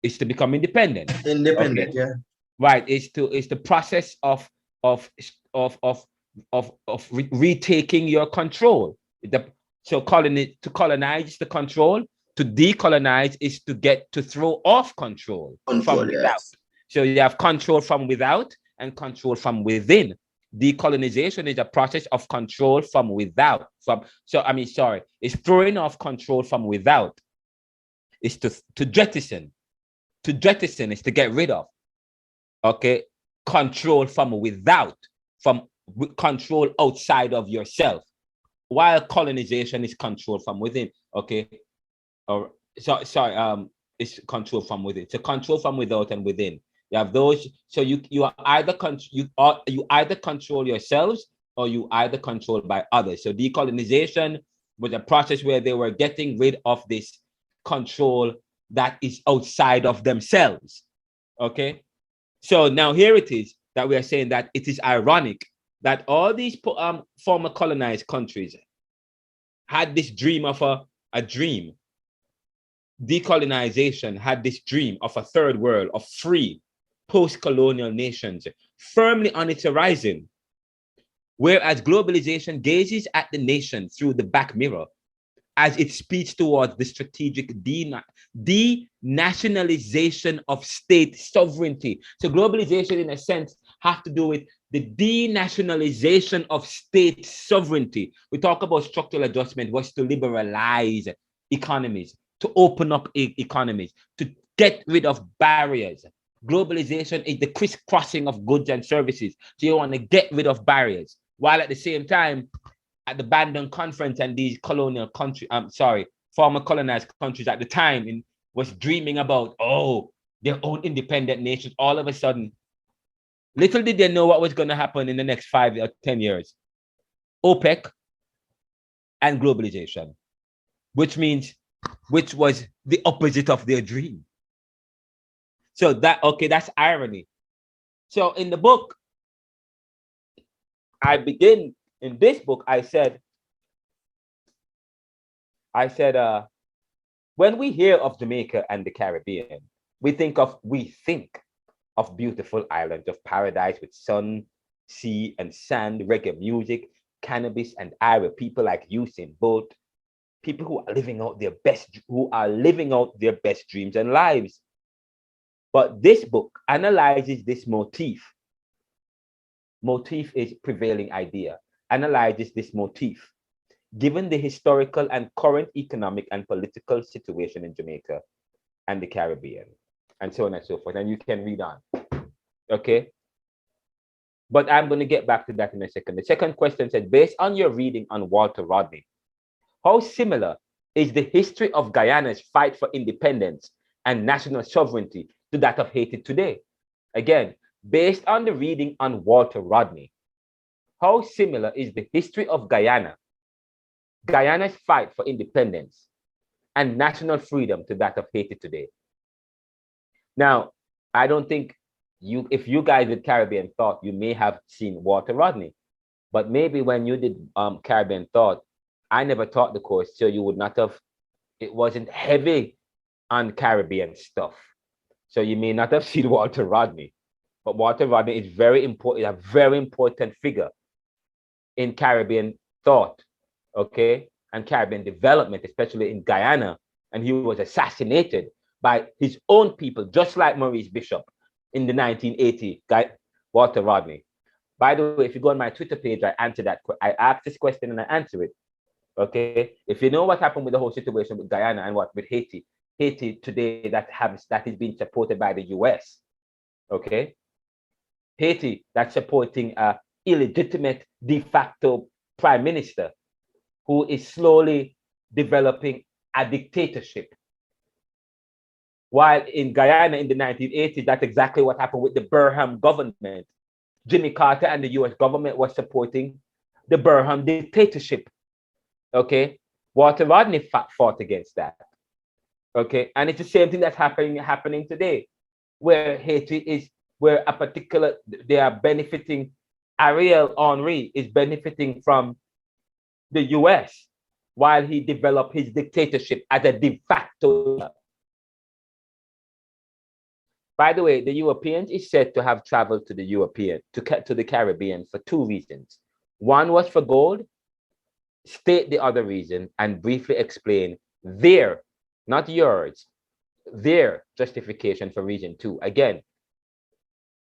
Is to become independent. Independent, okay. Yeah. Right. It's the process of retaking your control. To colonize is the control. To decolonize is to throw off control from without. Yes. So you have control from without and control from within. Decolonization is a process of control from without. It's throwing off control from without. It's to jettison. To jettison is to get rid of. Okay, control from without, from control outside of yourself. While colonization is control from within. Okay, it's control from within. So control from without and within. You have those. So you either control yourselves or you either controlled by others. So decolonization was a process where they were getting rid of this control that is outside of themselves. Okay. So now here it is that we are saying that it is ironic that all these former colonized countries had this dream of a dream. Decolonization had this dream of a third world, of free post-colonial nations firmly on its horizon. Whereas globalization gazes at the nation through the back mirror as it speeds towards the strategic denationalization of state sovereignty. So globalization, in a sense, has to do with the denationalization of state sovereignty. We talk about structural adjustment was to liberalize economies, to open up economies, to get rid of barriers. Globalization is the crisscrossing of goods and services. So you want to get rid of barriers, while at the same time, at the Bandung Conference and these colonial countries, former colonized countries at the time was dreaming about, their own independent nations. All of a sudden, little did they know what was going to happen in the next 5 or 10 years. OPEC and globalization, which was the opposite of their dream. So that's irony. So in the book, in this book, I said, when we hear of Jamaica and the Caribbean, we think of beautiful islands of paradise with sun, sea, and sand, reggae music, cannabis, and Arab people like Usain Bolt, people who are living out their best dreams and lives. But this book analyzes this motif. Motif is prevailing idea. Analyzes this motif, given the historical and current economic and political situation in Jamaica, and the Caribbean, and so on and so forth. And you can read on. Okay. But I'm going to get back to that in a second. The second question said, based on your reading on Walter Rodney, how similar is the history of Guyana's fight for independence and national sovereignty to that of Haiti today? Again, based on the reading on Walter Rodney, how similar is the history of Guyana's fight for independence and national freedom to that of Haiti today? Now, I don't think if you guys did Caribbean Thought, you may have seen Walter Rodney, but maybe when you did Caribbean Thought, I never taught the course, so you would not have, it wasn't heavy on Caribbean stuff. So you may not have seen Walter Rodney, but Walter Rodney is very important, a very important figure in Caribbean thought, okay, and Caribbean development, especially in Guyana. And he was assassinated by his own people, just like Maurice Bishop in the 1980 Walter Rodney. By the way, if you go on my Twitter page, I asked this question and I answer it. Okay, if you know what happened with the whole situation with Guyana and what with Haiti today that is being supported by the US. Okay, Haiti that's supporting a illegitimate de facto prime minister who is slowly developing a dictatorship. While in Guyana in the 1980s, that's exactly what happened with the Burham government. Jimmy Carter and the US government was supporting the Burham dictatorship. Okay, Walter Rodney fought against that. Okay, and it's the same thing that's happening today, where Haiti is, where they are benefiting, Ariel Henry is benefiting from the US while he developed his dictatorship as a de facto. By the way, the Europeans is said to have traveled to the Caribbean for two reasons. One was for gold. State the other reason and briefly explain their, not yours, their justification for reason two. Again,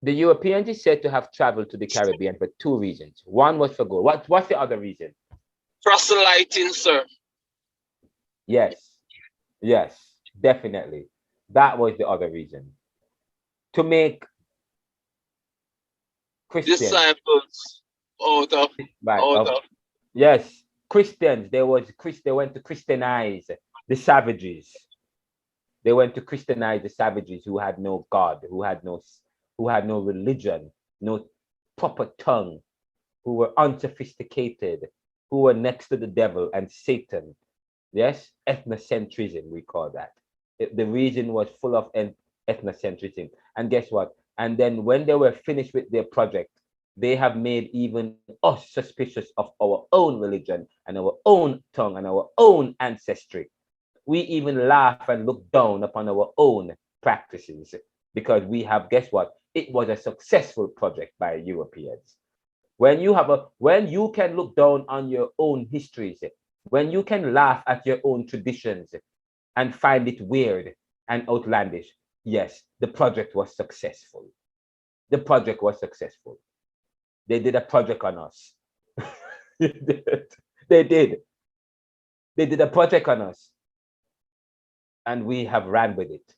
the Europeans is said to have traveled to the Caribbean for two reasons. One was for gold. What's the other reason? Proselyting, sir. Yes, definitely. That was the other reason. To make Christians disciples out of. Yes, Christians. They went to Christianize the savages. They went to Christianize the savages who had no God, who had no religion, no proper tongue, who were unsophisticated, who were next to the devil and Satan. Yes, ethnocentrism, we call that. The region was full of ethnocentrism. And guess what? And then when they were finished with their project, they have made even us suspicious of our own religion and our own tongue and our own ancestry. We even laugh and look down upon our own practices because we have, guess what? It was a successful project by Europeans. When you can look down on your own histories, when you can laugh at your own traditions and find it weird and outlandish, yes, the project was successful. The project was successful. They did a project on us. They did. They did a project on us. And we have ran with it.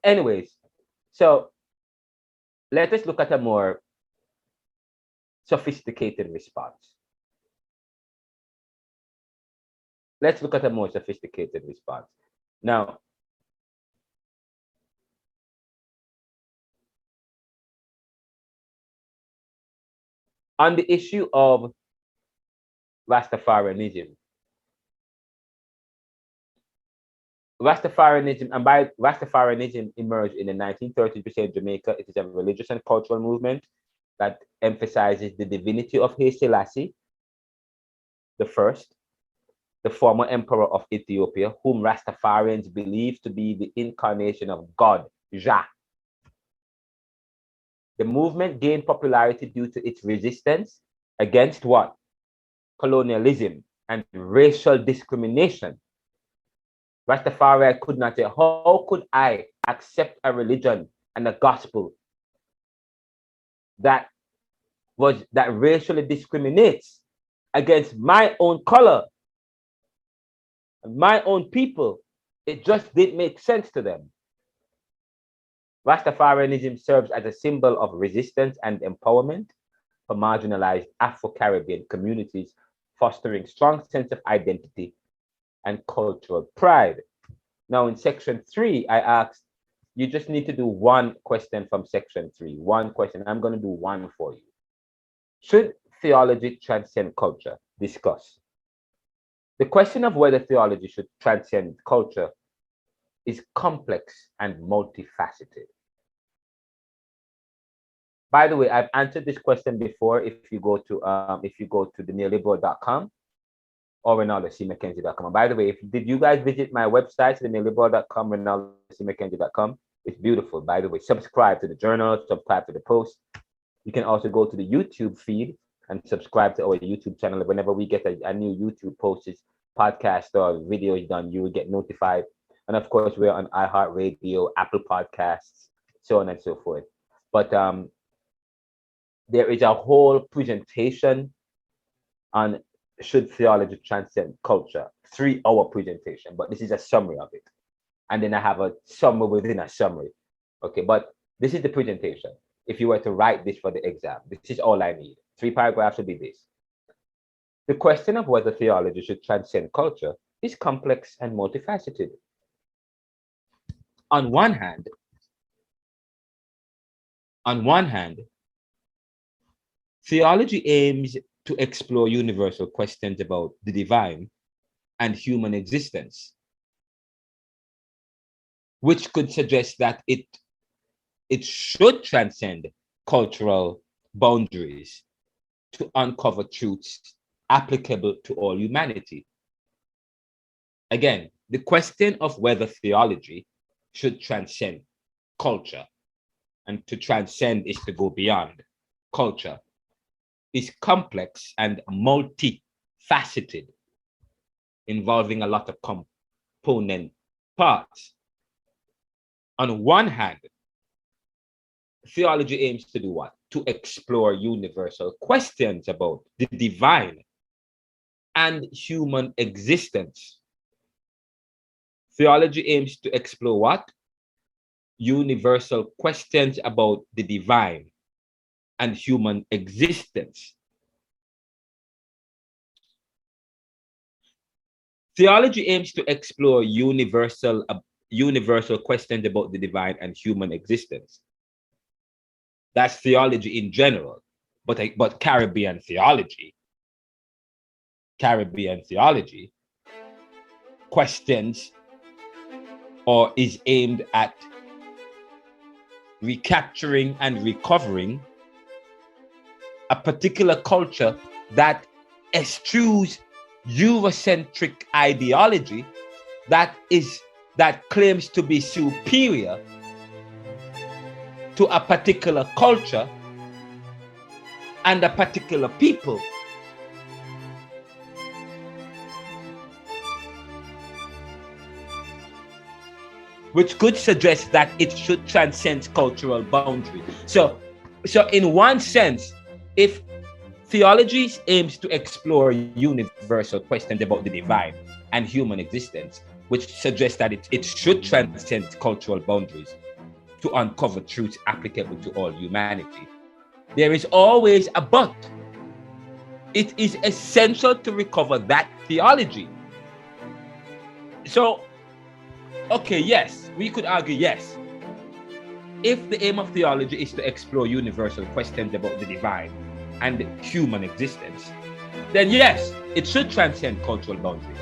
Anyways, so let us look at a more sophisticated response. Let's look at a more sophisticated response. Now, on the issue of Rastafarianism, and by Rastafarianism emerged in the 1930s in Jamaica. It is a religious and cultural movement that emphasizes the divinity of Haile Selassie the first, the former emperor of Ethiopia, whom Rastafarians believe to be the incarnation of God, Jah. The movement gained popularity due to its resistance against what? Colonialism and racial discrimination. Rastafari could not say, how could I accept a religion and a gospel that racially discriminates against my own color, my own people? It just didn't make sense to them. Rastafarianism serves as a symbol of resistance and empowerment for marginalized Afro-Caribbean communities, fostering strong sense of identity and cultural pride. Now, in section 3, I asked, you just need to do one question from section 3. One question. I'm going to do one for you. Should theology transcend culture? Discuss. The question of whether theology should transcend culture is complex and multifaceted. By the way, I've answered this question before. If you go to the neoliberal.com or RenaldoCMcKenzie.com. By the way, did you guys visit my website, the neoliberal.com, RenaldoCMcKenzie.com? It's beautiful. By the way, subscribe to the journal, subscribe to the post. You can also go to the YouTube feed and subscribe to our YouTube channel. Whenever we get a new YouTube post, podcast or video is done, you will get notified. And of course, we're on iHeartRadio, Apple Podcasts, so on and so forth. But there is a whole presentation on should theology transcend culture, 3-hour presentation, but this is a summary of it. And then I have a summary within a summary. Okay, but this is the presentation. If you were to write this for the exam, this is all I need. 3 paragraphs would be this. The question of whether theology should transcend culture is complex and multifaceted. On one hand, theology aims to explore universal questions about the divine and human existence, which could suggest that it should transcend cultural boundaries to uncover truths applicable to all humanity. Again, the question of whether theology should transcend culture, and to transcend is to go beyond culture, is complex and multifaceted, involving a lot of component parts. On one hand, theology aims to do what? To explore universal questions about the divine and human existence. Theology aims to explore what? Universal questions about the divine and human existence. Theology aims to explore universal questions about the divine and human existence. That's theology in general, but Caribbean theology questions or is aimed at recapturing and recovering a particular culture that eschews Eurocentric ideology that claims to be superior to a particular culture and a particular people. Which could suggest that it should transcend cultural boundaries. So in one sense, if theology aims to explore universal questions about the divine and human existence, which suggests that it should transcend cultural boundaries to uncover truths applicable to all humanity, there is always a but. It is essential to recover that theology. So, okay, yes, we could argue yes. If the aim of theology is to explore universal questions about the divine and human existence, then yes, it should transcend cultural boundaries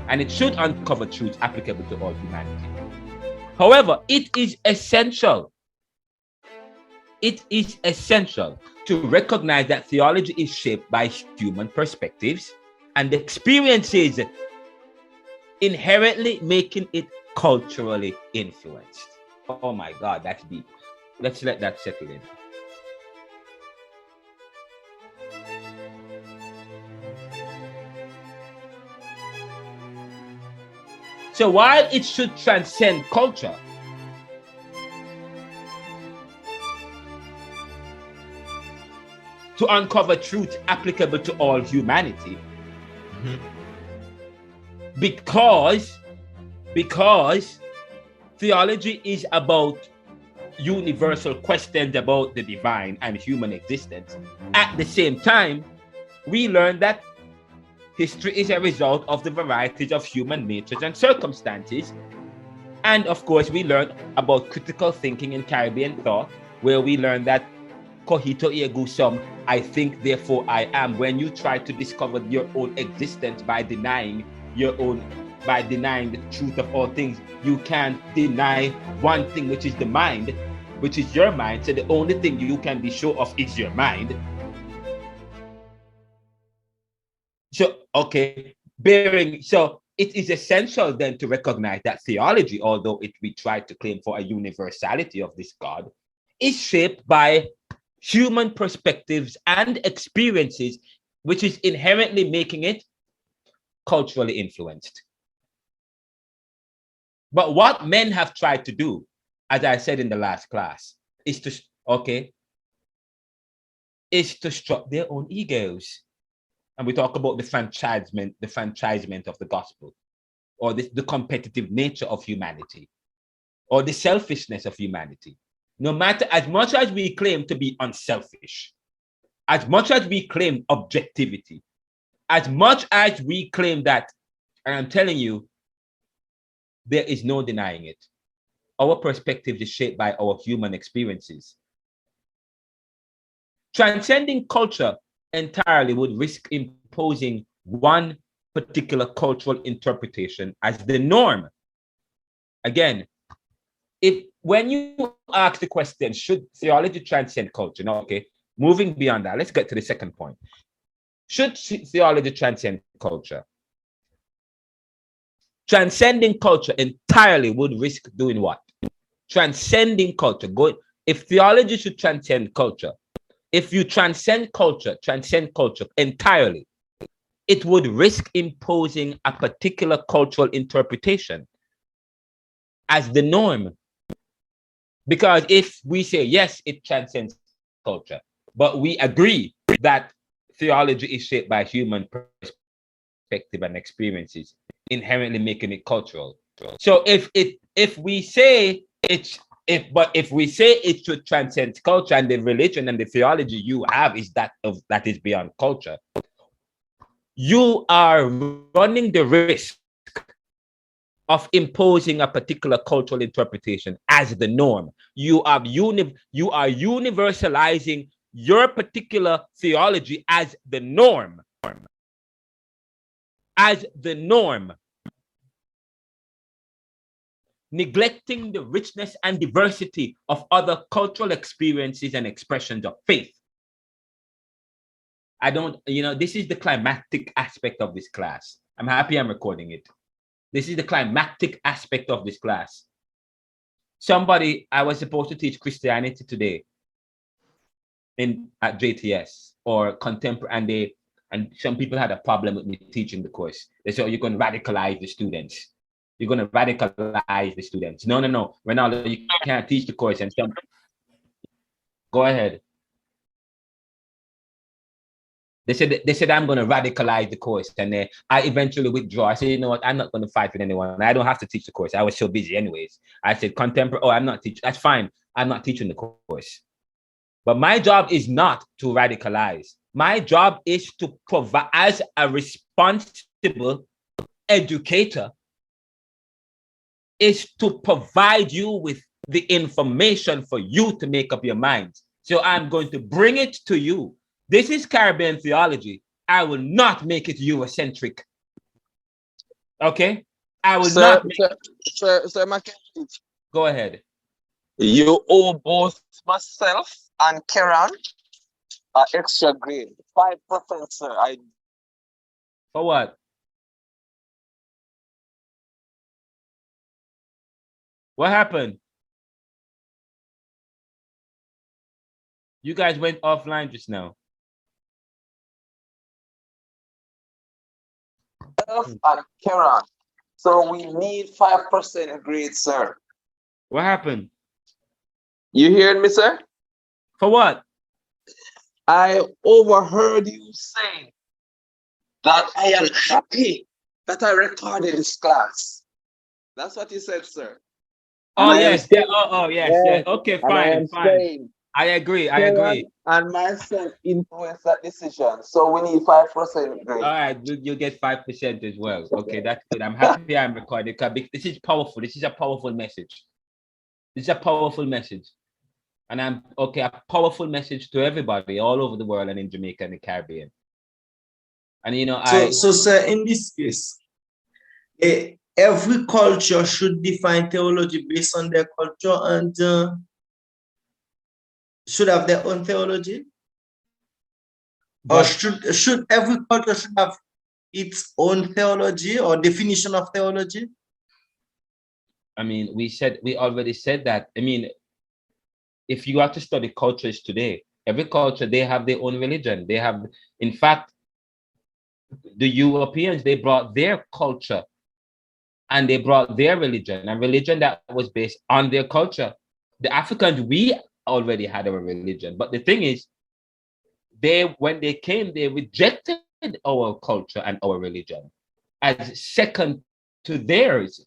and it should uncover truths applicable to all humanity. However, it is essential to recognize that theology is shaped by human perspectives and experiences, inherently making it culturally influenced. Oh my God, that's deep. Let's let that settle in. So while it should transcend culture, to uncover truth applicable to all humanity, because theology is about universal questions about the divine and human existence. At the same time, we learn that history is a result of the varieties of human natures and circumstances. And of course, we learned about critical thinking in Caribbean thought, where we learned that cogito ergo sum, I think, therefore I am. When you try to discover your own existence by denying the truth of all things, you can't deny one thing, which is the mind, which is your mind. So the only thing you can be sure of is your mind. So, okay, so it is essential then to recognize that theology, although we try to claim for a universality of this God, is shaped by human perspectives and experiences, which is inherently making it culturally influenced. But what men have tried to do, as I said in the last class, is to struck their own egos. And we talk about the franchisement of the gospel, or the competitive nature of humanity, or the selfishness of humanity. No matter, as much as we claim to be unselfish, as much as we claim objectivity, as much as we claim that, and I'm telling you, there is no denying it. Our perspective is shaped by our human experiences. Transcending culture entirely would risk imposing one particular cultural interpretation as the norm. Again, when you ask the question, should theology transcend culture? No, okay. Moving beyond that, let's get to the second point. Should theology transcend culture? Transcending culture entirely would risk doing what? Transcending culture. If theology should transcend culture, if you transcend culture entirely, it would risk imposing a particular cultural interpretation as the norm. Because if we say, yes, it transcends culture, but we agree that theology is shaped by human perspective and experiences, inherently making it cultural. So if we say it should transcend culture, and the religion and the theology you have is that is beyond culture, you are running the risk of imposing a particular cultural interpretation as the norm. You are universalizing your particular theology as the norm. As the norm. Neglecting the richness and diversity of other cultural experiences and expressions of faith. This is the climactic aspect of this class. I'm happy I'm recording it. This is the climactic aspect of this class. I was supposed to teach Christianity today at JTS or contemporary, and some people had a problem with me teaching the course. They said, you're going to radicalize the students. You're going to radicalize the students. No, Ronaldo, you can't teach the course. And go ahead. They said I'm going to radicalize the course, and I eventually withdraw. I said, you know what? I'm not going to fight with anyone. I don't have to teach the course. I was so busy anyways. I said, contemporary. Oh, I'm not teaching. That's fine. I'm not teaching the course. But my job is not to radicalize. My job is to provide, as a responsible educator, is to provide you with the information for you to make up your minds. So I'm going to bring it to you. This is Caribbean theology. I will not make it Eurocentric. Okay? I will not make Sir, Go ahead. You owe both myself and Karen an extra grade. 5%, sir. For what? What happened? You guys went offline just now. And Karen. So we need 5% grade, sir. What happened? You hearing me, sir? For what? I overheard you saying that I am happy that I recorded this class. That's what you said, sir. Oh I am yes, yeah. saying, Oh yes, yeah. yes, Okay, and I fine, am fine. saying, I agree. I Sharon agree. and myself influence that decision. So we need 5% All grade. right, you get 5% as well. Okay, that's good. I'm happy I'm recording because this is powerful. This is a powerful message. This is a powerful message. And I'm okay, a powerful message to everybody all over the world and in Jamaica and the Caribbean. And you know, So sir, in this case, every culture should define theology based on their culture and should have their own theology, or should every culture should have its own theology or definition of theology? I mean, we already said that. I mean, if you are to study cultures today, every culture they have their own religion. They have, in fact, the Europeans they brought their culture and they brought their religion, and religion that was based on their culture. The Africans, we already had our religion, but the thing is, when they came, they rejected our culture and our religion as second to theirs.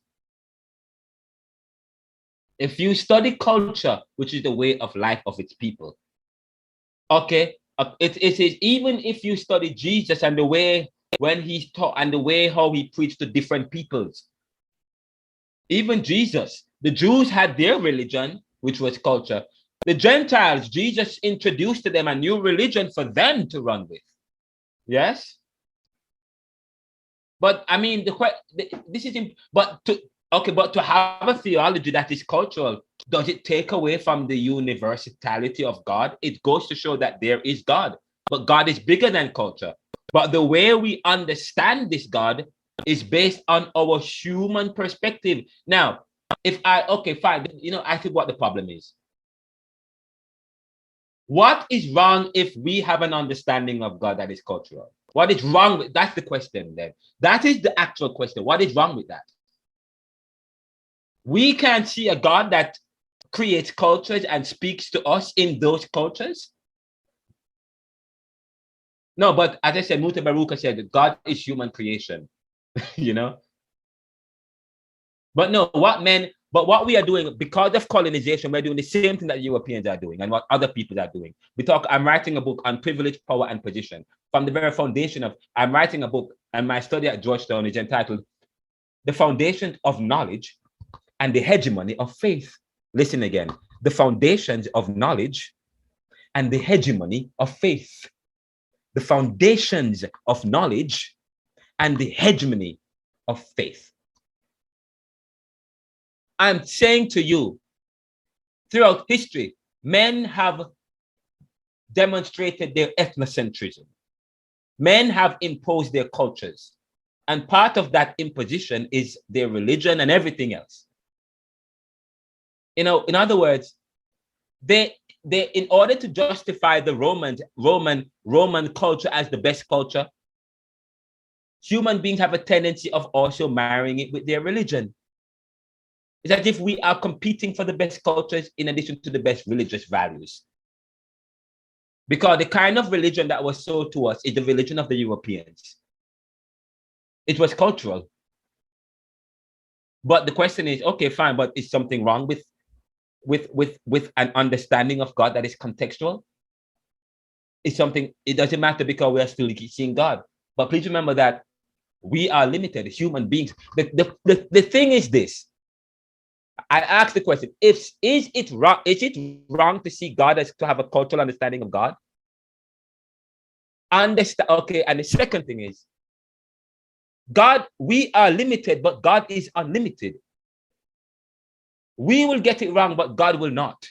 If you study culture, which is the way of life of its people, okay, it is even if you study Jesus and the way when he taught and the way how he preached to different peoples, even Jesus, the Jews had their religion, which was culture. The Gentiles, Jesus introduced to them a new religion for them to run with. Yes, but I mean, this is but to have a theology that is cultural, does it take away from the universality of God? It goes to show that there is God, but God is bigger than culture. But the way we understand this God is based on our human perspective. Now, okay, fine, you know, I think what the problem is. What is wrong if we have an understanding of God that is cultural? What is wrong with that's the question then. That is the actual question. What is wrong with that? We can see a God that creates cultures and speaks to us in those cultures. No, but as I said, Muta Baruka said that God is human creation, you know. But no, what we are doing because of colonization, we're doing the same thing that Europeans are doing and what other people are doing. I'm writing a book on privilege, power, and position. From the very foundation of, I'm writing a book, and my study at Georgetown is entitled The Foundation of Knowledge and the Hegemony of Faith. Listen again, the foundations of knowledge and the hegemony of faith. The foundations of knowledge and the hegemony of faith. I'm saying to you, throughout history, men have demonstrated their ethnocentrism. Men have imposed their cultures. And part of that imposition is their religion and everything else. You know, in other words, they in order to justify the Roman culture as the best culture, human beings have a tendency of also marrying it with their religion. It's as if we are competing for the best cultures in addition to the best religious values. Because the kind of religion that was sold to us is the religion of the Europeans. It was cultural. But the question is, okay, fine, but is something wrong with an understanding of God that is contextual? It's something, it doesn't matter because we are still seeing God. But please remember that we are limited human beings. The thing is this. I ask the question: is it wrong to see God as to have a cultural understanding of God? Understand? Okay, and the second thing is, God, we are limited, but God is unlimited. We will get it wrong, but God will not.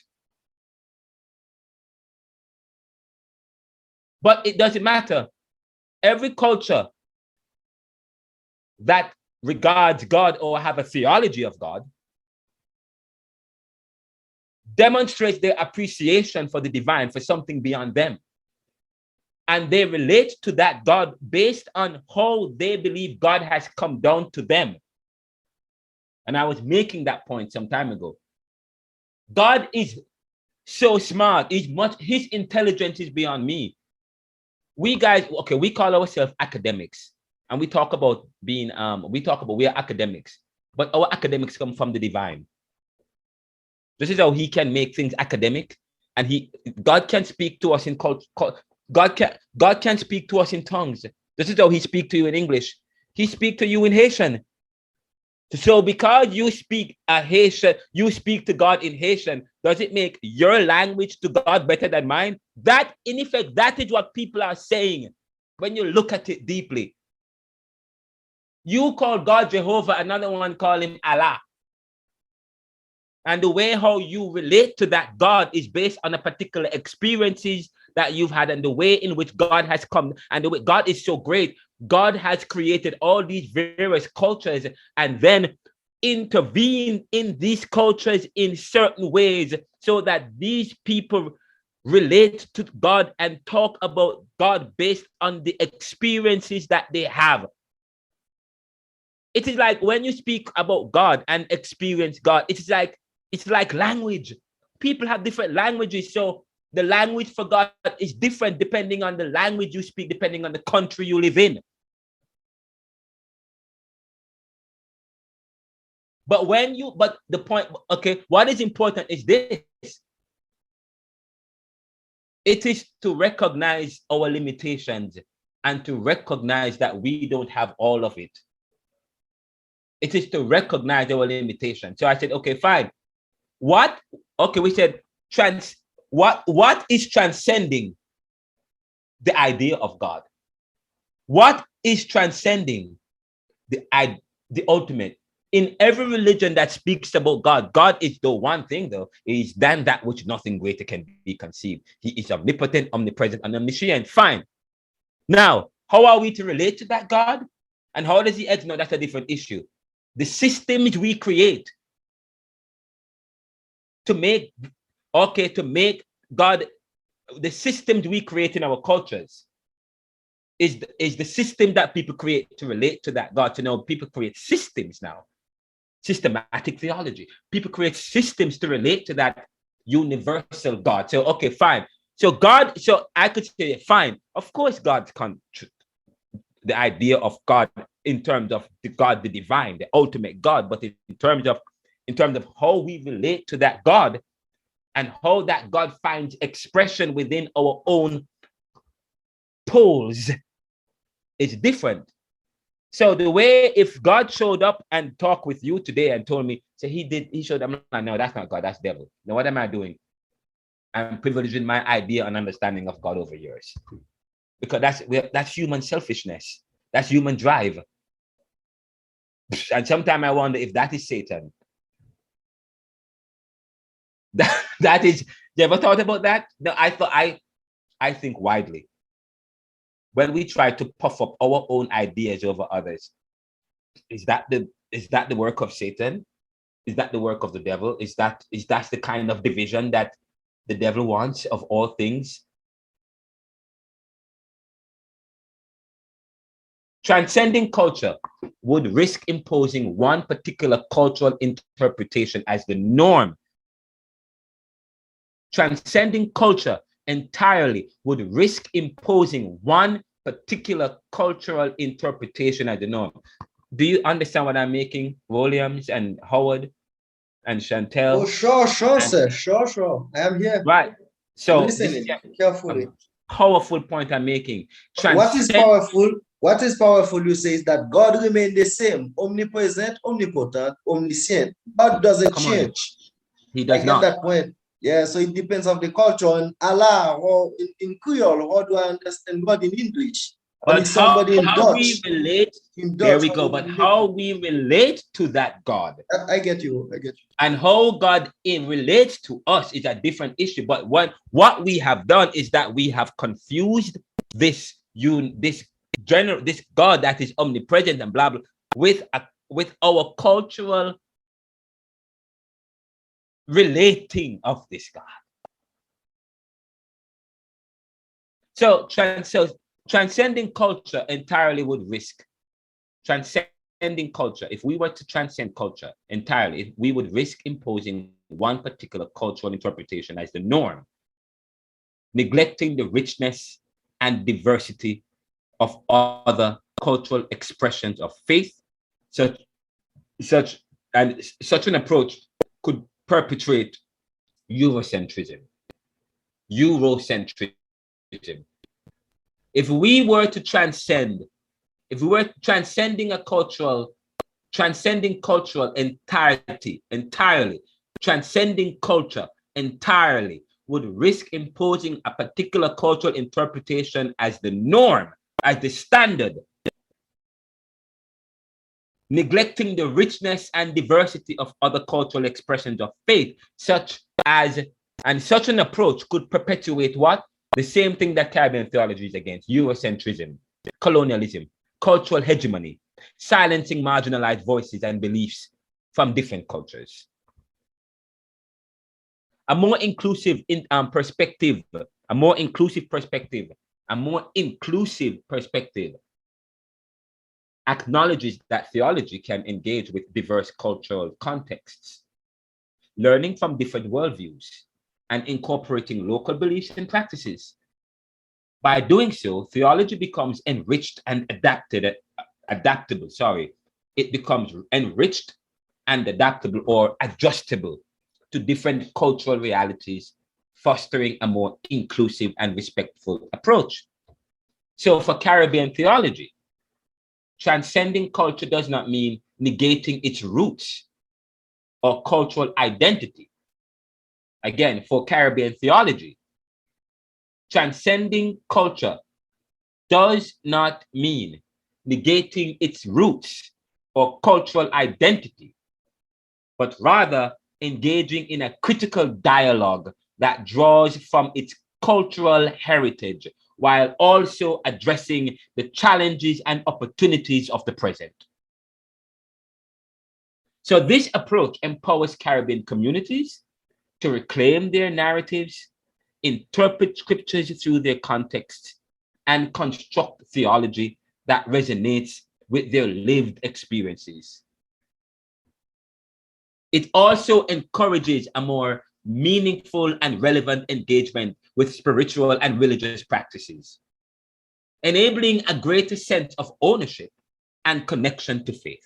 But it doesn't matter. Every culture that regards God or have a theology of God demonstrates their appreciation for the divine, for something beyond them. And they relate to that God based on how they believe God has come down to them. And I was making that point some time ago. God is so smart. His intelligence is beyond me. We guys, okay, we call ourselves academics. And we talk about we are academics. But our academics come from the divine. This is how he can make things academic, and God can speak to us in culture. God can speak to us in tongues. This is how he speaks to you in English. He speaks to you in Haitian. So because you speak a Haitian, you speak to God in Haitian, does it make your language to God better than mine? That, in effect, that is what people are saying when you look at it deeply. You call God Jehovah, another one call him Allah. And the way how you relate to that God is based on a particular experiences that you've had, and the way in which God has come, and the way God is so great. God has created all these various cultures and then intervene in these cultures in certain ways so that these people relate to God and talk about God based on the experiences that they have. It is like when you speak about God and experience God, it's like language. People have different languages, so the language for God is different depending on the language you speak, depending on the country you live in. But the point, okay, what is important is this. It is to recognize our limitations and to recognize that we don't have all of it. It is to recognize our limitations. So I said, okay, fine. We said, what is transcending the idea of God? What is transcending the ultimate? In every religion that speaks about God, God is the one thing, though, is than that which nothing greater can be conceived. He is omnipotent, omnipresent, and omniscient. Fine. Now, how are we to relate to that God? And how does he act? No, that's a different issue. The systems we create to make God, the systems we create in our cultures is the system that people create to relate to that God. To know, people create systems now. Systematic theology. People create systems to relate to that universal God. So, okay, fine. So I could say, fine, of course, the idea of God in terms of the God, the divine, the ultimate God, but in terms of how we relate to that God and how that God finds expression within our own poles is different. So the way if God showed up and talked with you today and told me, so he showed up, no, that's not God, that's devil. Now what am I doing? I'm privileging my idea and understanding of God over yours. Because that's human selfishness. That's human drive. And sometimes I wonder if that is Satan. That is, you ever thought about that? No, I think widely. When we try to puff up our own ideas over others, is that the work of Satan? Is that the work of the devil? Is that the kind of division that the devil wants of all things? Transcending culture would risk imposing one particular cultural interpretation as the norm. Transcending culture entirely would risk imposing one particular cultural interpretation as the norm. Do you understand what I'm making, Williams and Howard and Chantel? Oh, sure, sir. Sure. I am here. Right. So listening carefully. Powerful point I'm making. What is powerful? What is powerful, you say, is that God remains the same, omnipresent, omnipotent, omniscient. God doesn't change. He does not. I get that point. Yeah, so it depends on the culture. And Allah, or in Creole, how do I understand God in English? But how we relate, there we go. But how we relate to that God. I get you. And how God relates to us is a different issue. But what we have done is that we have confused this God that is omnipresent and blah blah with our cultural relating of this God. So transcending culture entirely would risk transcending culture. If we were to transcend culture entirely, we would risk imposing one particular cultural interpretation as the norm, neglecting the richness and diversity of other cultural expressions of faith. Such an approach could perpetuate Eurocentrism. Eurocentrism. If we were to transcend, if we were transcending cultural entirely, transcending culture entirely would risk imposing a particular cultural interpretation as the norm, as the standard, neglecting the richness and diversity of other cultural expressions of faith, such an approach could perpetuate what? The same thing that Caribbean theology is against: Eurocentrism, colonialism, cultural hegemony, silencing marginalized voices and beliefs from different cultures. A more inclusive perspective acknowledges that theology can engage with diverse cultural contexts, learning from different worldviews, and incorporating local beliefs and practices. By doing so, theology becomes enriched and adaptable. It becomes enriched and adaptable or adjustable to different cultural realities, fostering a more inclusive and respectful approach. So for Caribbean theology, transcending culture does not mean negating its roots or cultural identity. Again, for Caribbean theology, transcending culture does not mean negating its roots or cultural identity, but rather engaging in a critical dialogue that draws from its cultural heritage while also addressing the challenges and opportunities of the present. So this approach empowers Caribbean communities to reclaim their narratives, interpret scriptures through their context, and construct theology that resonates with their lived experiences. It also encourages a more meaningful and relevant engagement with spiritual and religious practices, enabling a greater sense of ownership and connection to faith.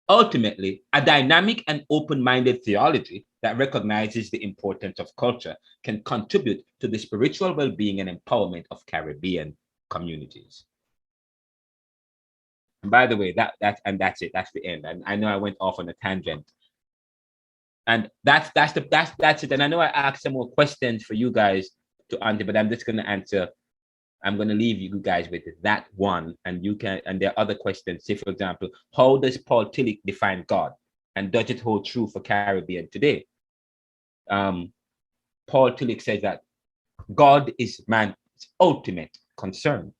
Ultimately, a dynamic and open-minded theology that recognizes the importance of culture can contribute to the spiritual well-being and empowerment of Caribbean communities. And by the way, that's it. That's the end. And I know I went off on a tangent. And that's it. And I know I asked some more questions for you guys to answer, but I'm just going to answer. I'm going to leave you guys with that one, and you can. And there are other questions. Say, for example, how does Paul Tillich define God, and does it hold true for Caribbean today? Paul Tillich says that God is man's ultimate concern.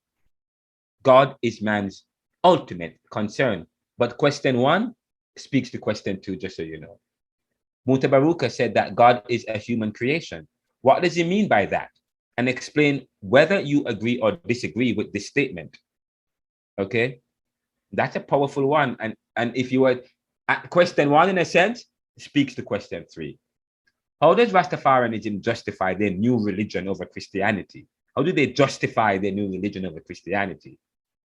God is man's ultimate concern. But question 1 speaks to question 2, just so you know. Mutabaruka said that God is a human creation. What does he mean by that? And explain whether you agree or disagree with this statement. Okay, that's a powerful one. And if you were at question 1, in a sense, speaks to question 3. How does Rastafarianism justify their new religion over Christianity? How do they justify their new religion over Christianity?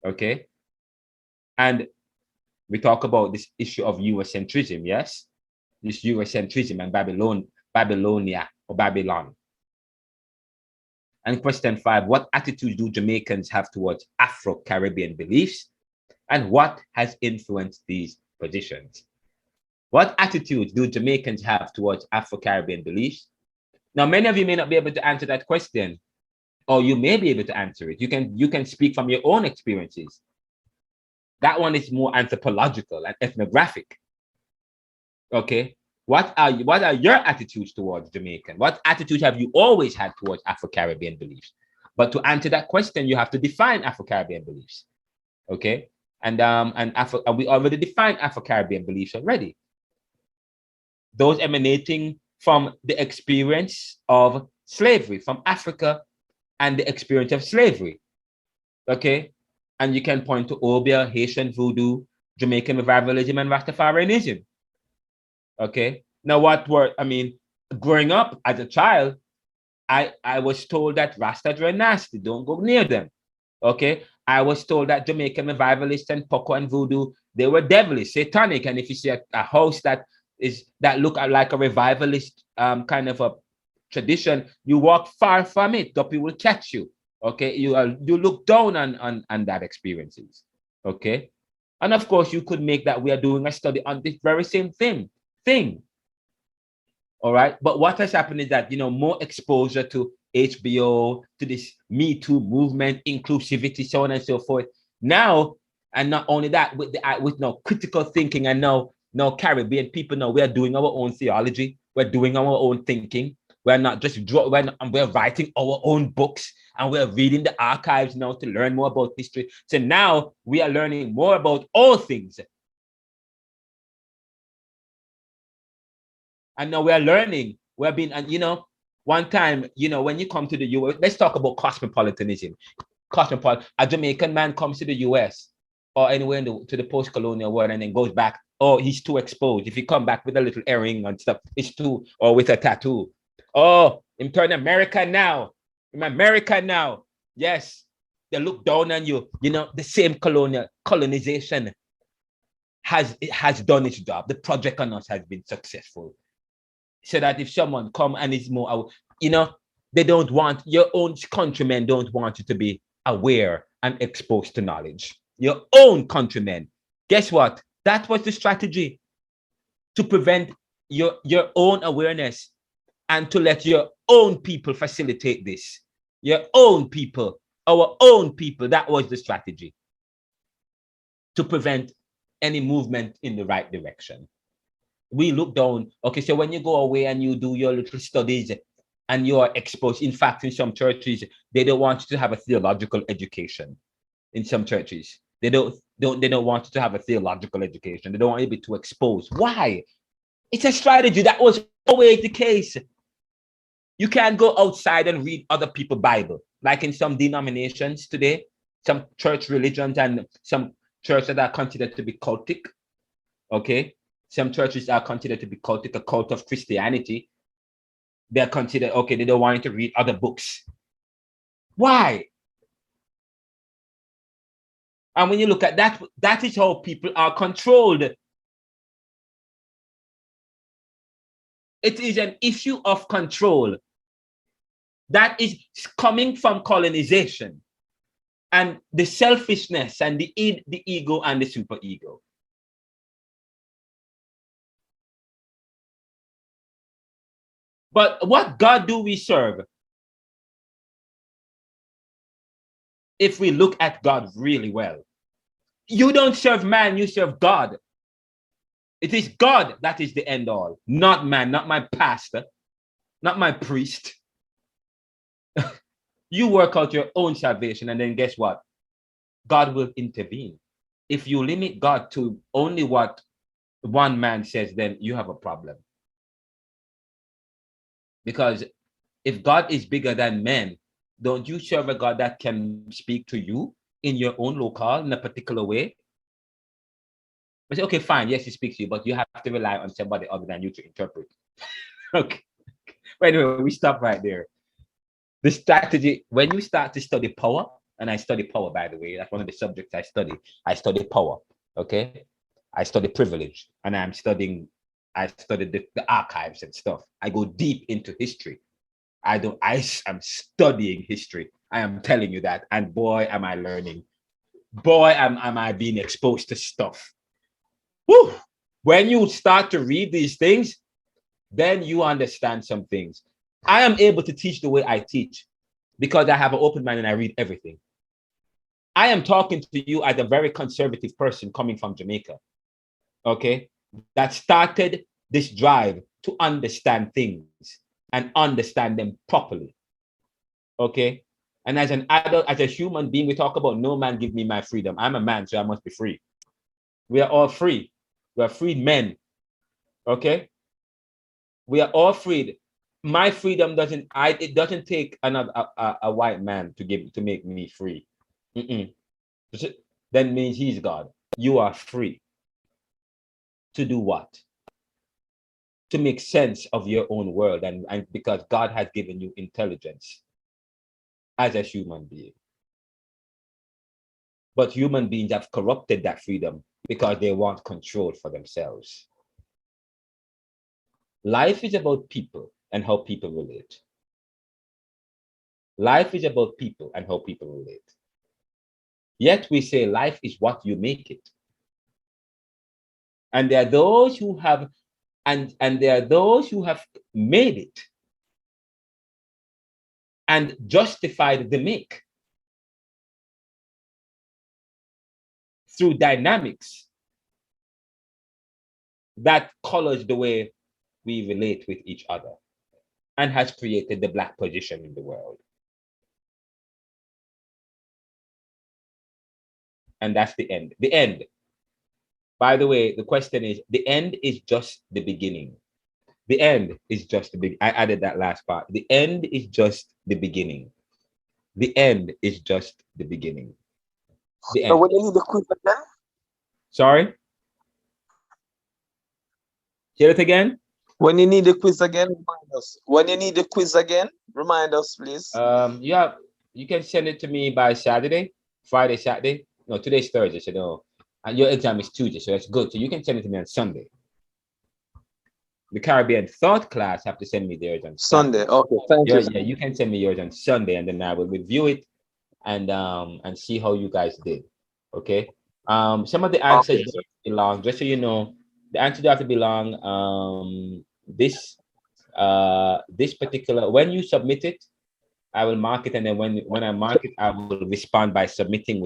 Okay, and we talk about this issue of Eurocentrism, yes? This Eurocentrism and Babylonia or Babylon. And question 5, what attitudes do Jamaicans have towards Afro-Caribbean beliefs? And what has influenced these positions? What attitudes do Jamaicans have towards Afro-Caribbean beliefs? Now, many of you may not be able to answer that question, or you may be able to answer it. You can speak from your own experiences. That one is more anthropological and ethnographic. Okay, what are your attitudes towards Jamaican? What attitudes have you always had towards Afro-Caribbean beliefs? But to answer that question, you have to define Afro-Caribbean beliefs. Okay, and we already defined Afro-Caribbean beliefs already. Those emanating from the experience of slavery, from Africa and the experience of slavery. Okay, and you can point to Obia, Haitian Voodoo, Jamaican Revivalism, and Rastafarianism. Okay, now growing up as a child, I was told that Rastas were nasty, don't go near them. Okay, I was told that Jamaican Revivalists and Poco and Voodoo, they were devilish, satanic, and if you see a house that is that look like a revivalist kind of a tradition, you walk far from it. Duppy will catch you. Okay, you look down on that experiences. Okay, and of course you could make that we are doing a study on this very same thing. All right, but what has happened is that more exposure to HBO, to this Me Too movement, inclusivity, so on and so forth. Now, and not only that, with no critical thinking, and no Caribbean people, now we are doing our own theology, we're doing our own thinking. We're not just we're writing our own books, and we're reading the archives now to learn more about history. So now we are learning more about all things. And now we're learning. We're being, and one time, when you come to the US, let's talk about cosmopolitanism. A Jamaican man comes to the US or anywhere to the post-colonial world and then goes back. Oh, he's too exposed. If he come back with a little earring and stuff, it's too, or with a tattoo. Oh, I'm turning American now. I'm American now. Yes, they look down on you. The same colonization has done its job. The project on us has been successful. So that if someone come and is more, they don't want, your own countrymen don't want you to be aware and exposed to knowledge. Your own countrymen. Guess what? That was the strategy, to prevent your own awareness and to let your own people facilitate this. Your own people, our own people, that was the strategy, to prevent any movement in the right direction. We look down. Okay, so when you go away and you do your little studies and you are exposed, in fact, in some churches, they don't want you to have a theological education. In some churches, they don't want you to have a theological education. They don't want you to be too exposed. Why? It's a strategy. That was always the case. You can't go outside and read other people's Bible, like in some denominations today, some church religions and some churches that are considered to be cultic. Okay, some churches are considered to be cultic, a cult of Christianity. They're considered, okay, they don't want you to read other books. Why? And when you look at that, that is how people are controlled. It is an issue of control that is coming from colonization and the selfishness and the ego and the superego. But what God do we serve? If we look at God really well, you don't serve man, you serve God. It is God that is the end all, not man, not my pastor, not my priest. You work out your own salvation, and then guess what? God will intervene. If you limit God to only what one man says, then you have a problem. Because if God is bigger than men, don't you serve a God that can speak to you in your own locale in a particular way? I say, okay, fine, yes, he speaks to you, but you have to rely on somebody other than you to interpret. Okay. But anyway, we stop right there. The strategy, when you start to study power, and I study power, by the way, that's one of the subjects I study. I study power, okay? I study privilege, and I study the archives and stuff. I go deep into history. I am studying history. I am telling you that. And boy, am I learning. Boy, am I being exposed to stuff. Woo! When you start to read these things, then you understand some things. I am able to teach the way I teach because I have an open mind and I read everything. I am talking to you as a very conservative person coming from Jamaica, okay, that started this drive to understand things and understand them properly, okay? And as an adult, as a human being, we talk about no man give me my freedom. I'm a man, so I must be free. We are all free. We are freed men, okay? We are all freed. My freedom doesn't take another a white man to make me free. That means he's God. You are free. To do what? To make sense of your own world, and because God has given you intelligence as a human being. But human beings have corrupted that freedom because they want control for themselves. Life is about people and how people relate. Life is about people and how people relate. Yet we say life is what you make it. And there are those who have, and there are those who have made it and justified the make through dynamics that colors the way we relate with each other and has created the Black position in the world. And that's the end. The end. By the way, the question is, the end is just the beginning. The end is just the beginning. I added that last part. The end is just the beginning. The end is just the beginning. The end. So when you need the quiz again? Sorry? Hear it again? When you need the quiz again, remind us. When you need the quiz again, remind us, please. Yeah, you can send it to me by Saturday, Friday, Saturday. No, today's Thursday, so no. And your exam is Tuesday, so that's good. So you can send it to me on Sunday. The Caribbean Thought class have to send me theirs on Sunday. Okay, thank you. Yeah, you can send me yours on Sunday, and then I will review it and see how you guys did. Okay. Some of the answers don't have to be long, just so you know. The answers don't have to be long. This particular, when you submit it, I will mark it, and then when I mark it, I will respond by submitting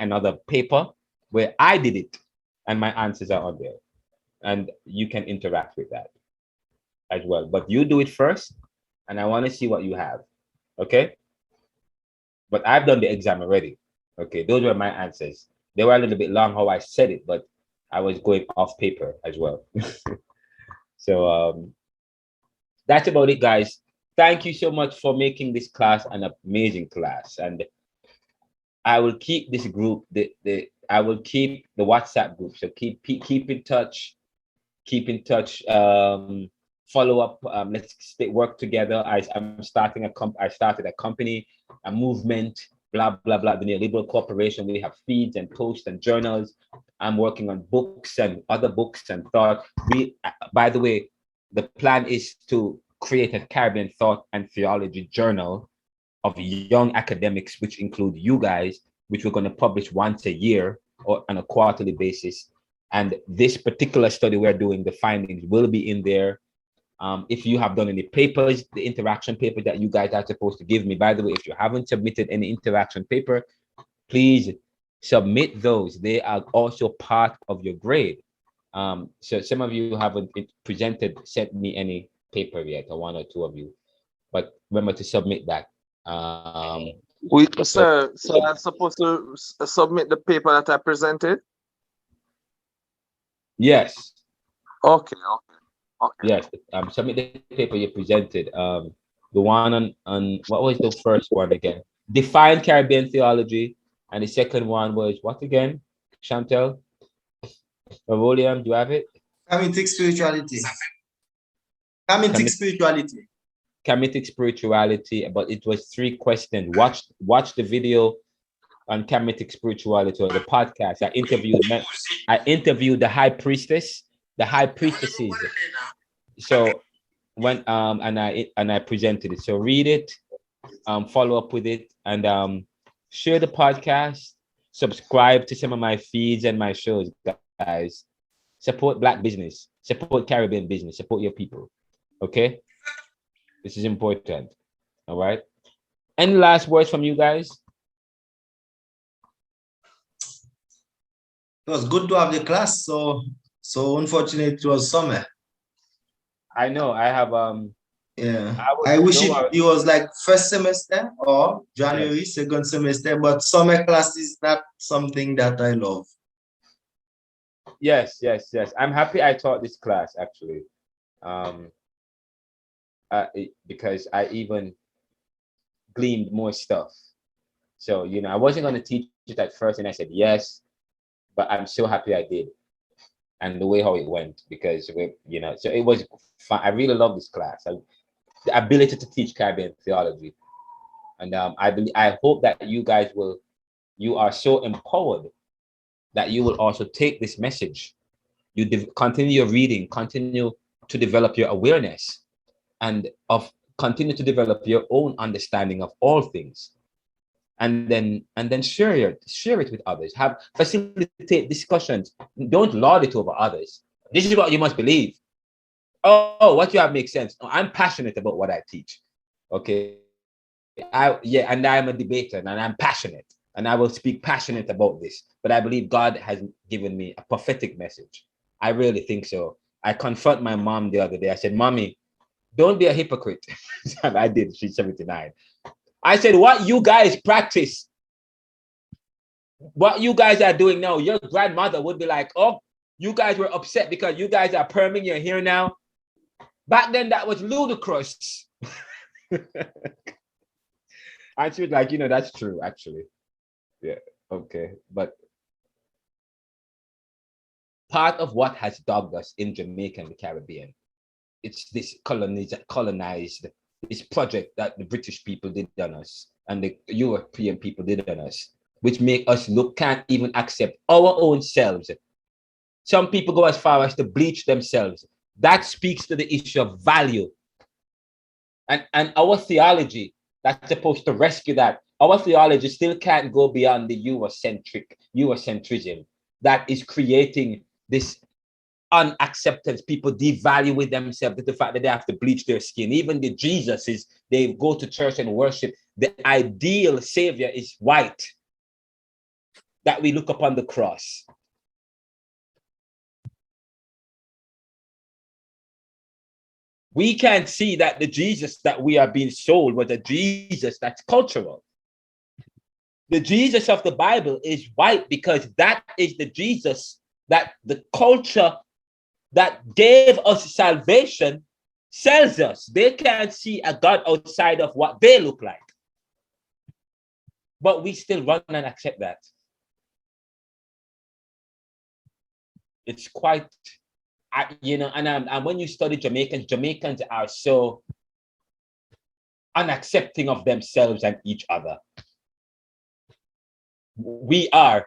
another paper where I did it, and my answers are on there, and you can interact with that as well. But you do it first, and I want to see what you have. Okay. But I've done the exam already. Okay, those were my answers. They were a little bit long how I said it, but I was going off paper as well. So that's about it, guys. Thank you so much for making this class an amazing class. And I will keep this group, I will keep the WhatsApp group. So keep in touch. Keep in touch. Follow up. Let's work together. I'm starting I started a company, a movement, blah blah blah. The Neoliberal Corporation. We have feeds and posts and journals. I'm working on books and other books and thought. By the way, the plan is to create a Caribbean Thought and Theology journal of young academics, which include you guys, which we're going to publish once a year or on a quarterly basis. And this particular study we're doing, the findings will be in there. If you have done any papers, the interaction papers that you guys are supposed to give me, by the way, if you haven't submitted any interaction paper, please submit those. They are also part of your grade. So some of you haven't sent me any paper yet, or one or two of you, but remember to submit that. Sir, so I'm supposed to submit the paper that I presented? Yes. Okay. Yes, submit the paper you presented. The one on what was the first one again? Define Caribbean theology, and the second one was what again? Chantel, or William, do you have it? Kemetic spirituality. Kemetic spirituality. Kemetic spirituality, but it was 3 questions. Watch the video on Kemetic spirituality or the podcast. I interviewed the high priestesses. So when and I presented it. So read it, follow up with it, and share the podcast. Subscribe to some of my feeds and my shows, guys. Support Black business. Support Caribbean business. Support your people. Okay. This is important. All right. Any last words from you guys? It was good to have the class. So unfortunately it was summer. I know. I have yeah. I wish it was like first semester or January, yes. Second semester, but summer class is not something that I love. Yes. I'm happy I taught this class actually. Because I even gleaned more stuff. So, I wasn't going to teach it at first, and I said yes, but I'm so happy I did. And the way how it went, because so it was fun. I really love this class. The ability to teach Caribbean theology. And I hope that you guys you are so empowered that you will also take this message. You continue your reading, continue to develop your awareness and of continue to develop your own understanding of all things, and then share it with others. Have facilitate discussions. Don't lord it over others. This is what you must believe. Oh, what you have makes sense. No, I'm passionate about what I teach. Okay. And I'm a debater and I'm passionate and I will speak passionate about this. But I believe God has given me a prophetic message. I really think so. I confront my mom the other day. I said, Mommy, don't be a hypocrite. And I did. She's 79. I said, what you guys practice, what you guys are doing now, your grandmother would be like, oh, you guys were upset because you guys are perming your hair now. Back then, that was ludicrous. And she was like, that's true, actually. Yeah, okay. But part of what has dogged us in Jamaica and the Caribbean, it's this colonized, this project that the British people did on us and the European people did on us, which make us can't even accept our own selves. Some people go as far as to bleach themselves. That speaks to the issue of value. And our theology that's supposed to rescue that. Our theology still can't go beyond the Eurocentrism that is creating this unacceptance. People devalue themselves, the fact that they have to bleach their skin. Even the Jesuses, they go to church and worship. The ideal savior is white, that we look upon the cross. We can't see that the Jesus that we are being sold was a Jesus that's cultural. The Jesus of the Bible is white because that is the Jesus that the culture that gave us salvation sells us. They can't see a God outside of what they look like. But we still run and accept that. It's quite, and when you study Jamaicans are so unaccepting of themselves and each other. We are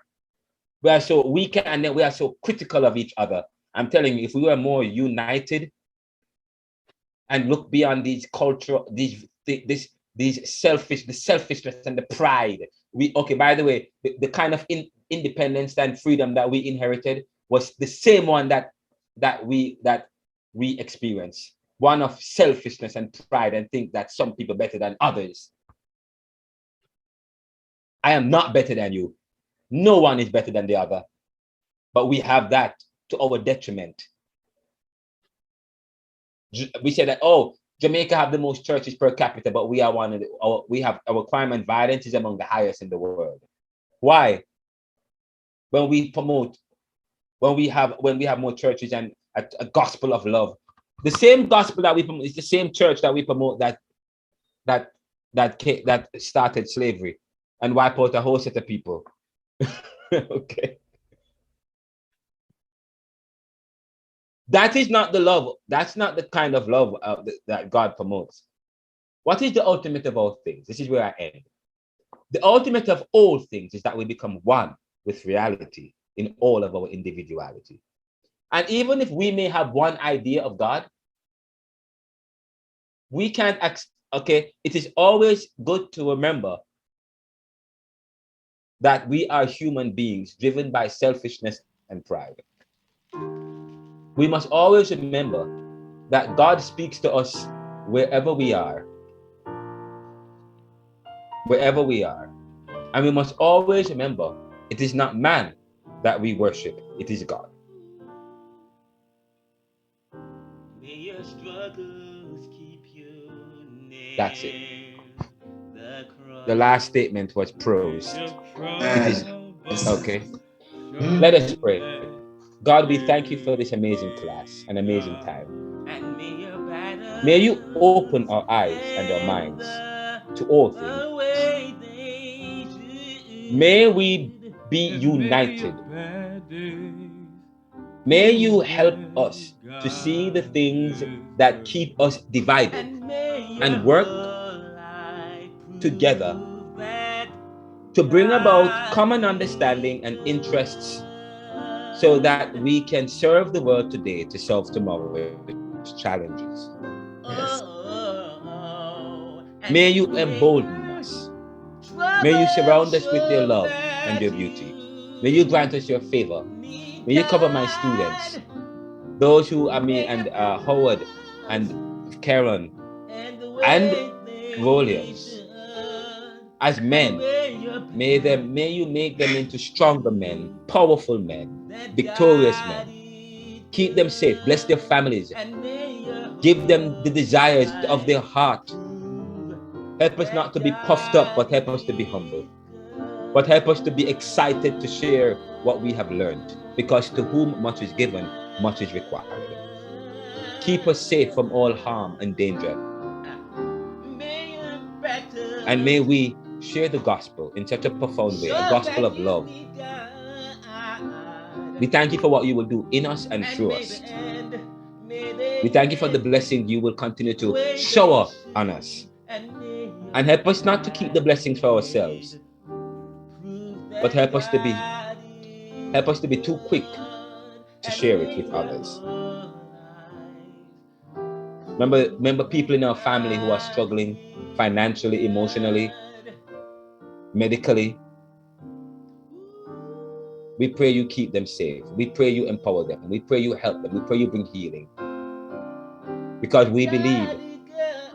so weak and then we are so critical of each other. I'm telling you, if we were more united and look beyond these cultural, the selfishness and the pride. By the way, the kind of independence and freedom that we inherited was the same one that we experience. One of selfishness and pride and think that some people are better than others. I am not better than you. No one is better than the other. But we have that to our detriment. We say that, Jamaica have the most churches per capita, but we are our crime and violence is among the highest in the world. Why? When we have more churches and a gospel of love, the same gospel that we promote is the same church that we promote that started slavery and wipe out a whole set of people. Okay. That is not the love. That's not the kind of love that God promotes. What is the ultimate of all things? This is where I end. The ultimate of all things is that we become one with reality in all of our individuality. And even if we may have one idea of God, we can't, it is always good to remember that we are human beings driven by selfishness and pride. We must always remember that God speaks to us wherever we are. Wherever we are. And we must always remember it is not man that we worship, it is God. May your struggles keep you near. That's it. The last statement was prose. Okay. Let us pray. God, we thank you for this amazing class, an amazing time. May you open our eyes and our minds to all things. May we be united. May you help us to see the things that keep us divided and work together to bring about common understanding and interests so that we can serve the world today to serve tomorrow. challenges. Yes. May you embolden us. May you surround us with your love and your beauty. May you grant us your favor. May you cover my students, those who and Howard and Karen and Williams as men. May you make them into stronger men, powerful men, victorious men. Keep them safe. Bless their families. Give them the desires of their heart. Help us not to be puffed up, but help us to be humble. But help us to be excited to share what we have learned, because to whom much is given, much is required. Keep us safe from all harm and danger. And may we share the gospel in such a profound way, a gospel of love. We thank you for what you will do in us and through us. We thank you for the blessing you will continue to shower on us. And help us not to keep the blessings for ourselves, but help us to be too quick to share it with others. Remember people in our family who are struggling financially, emotionally, medically. We pray you keep them safe. We pray you empower them. We pray you help them. We pray you bring healing. Because we believe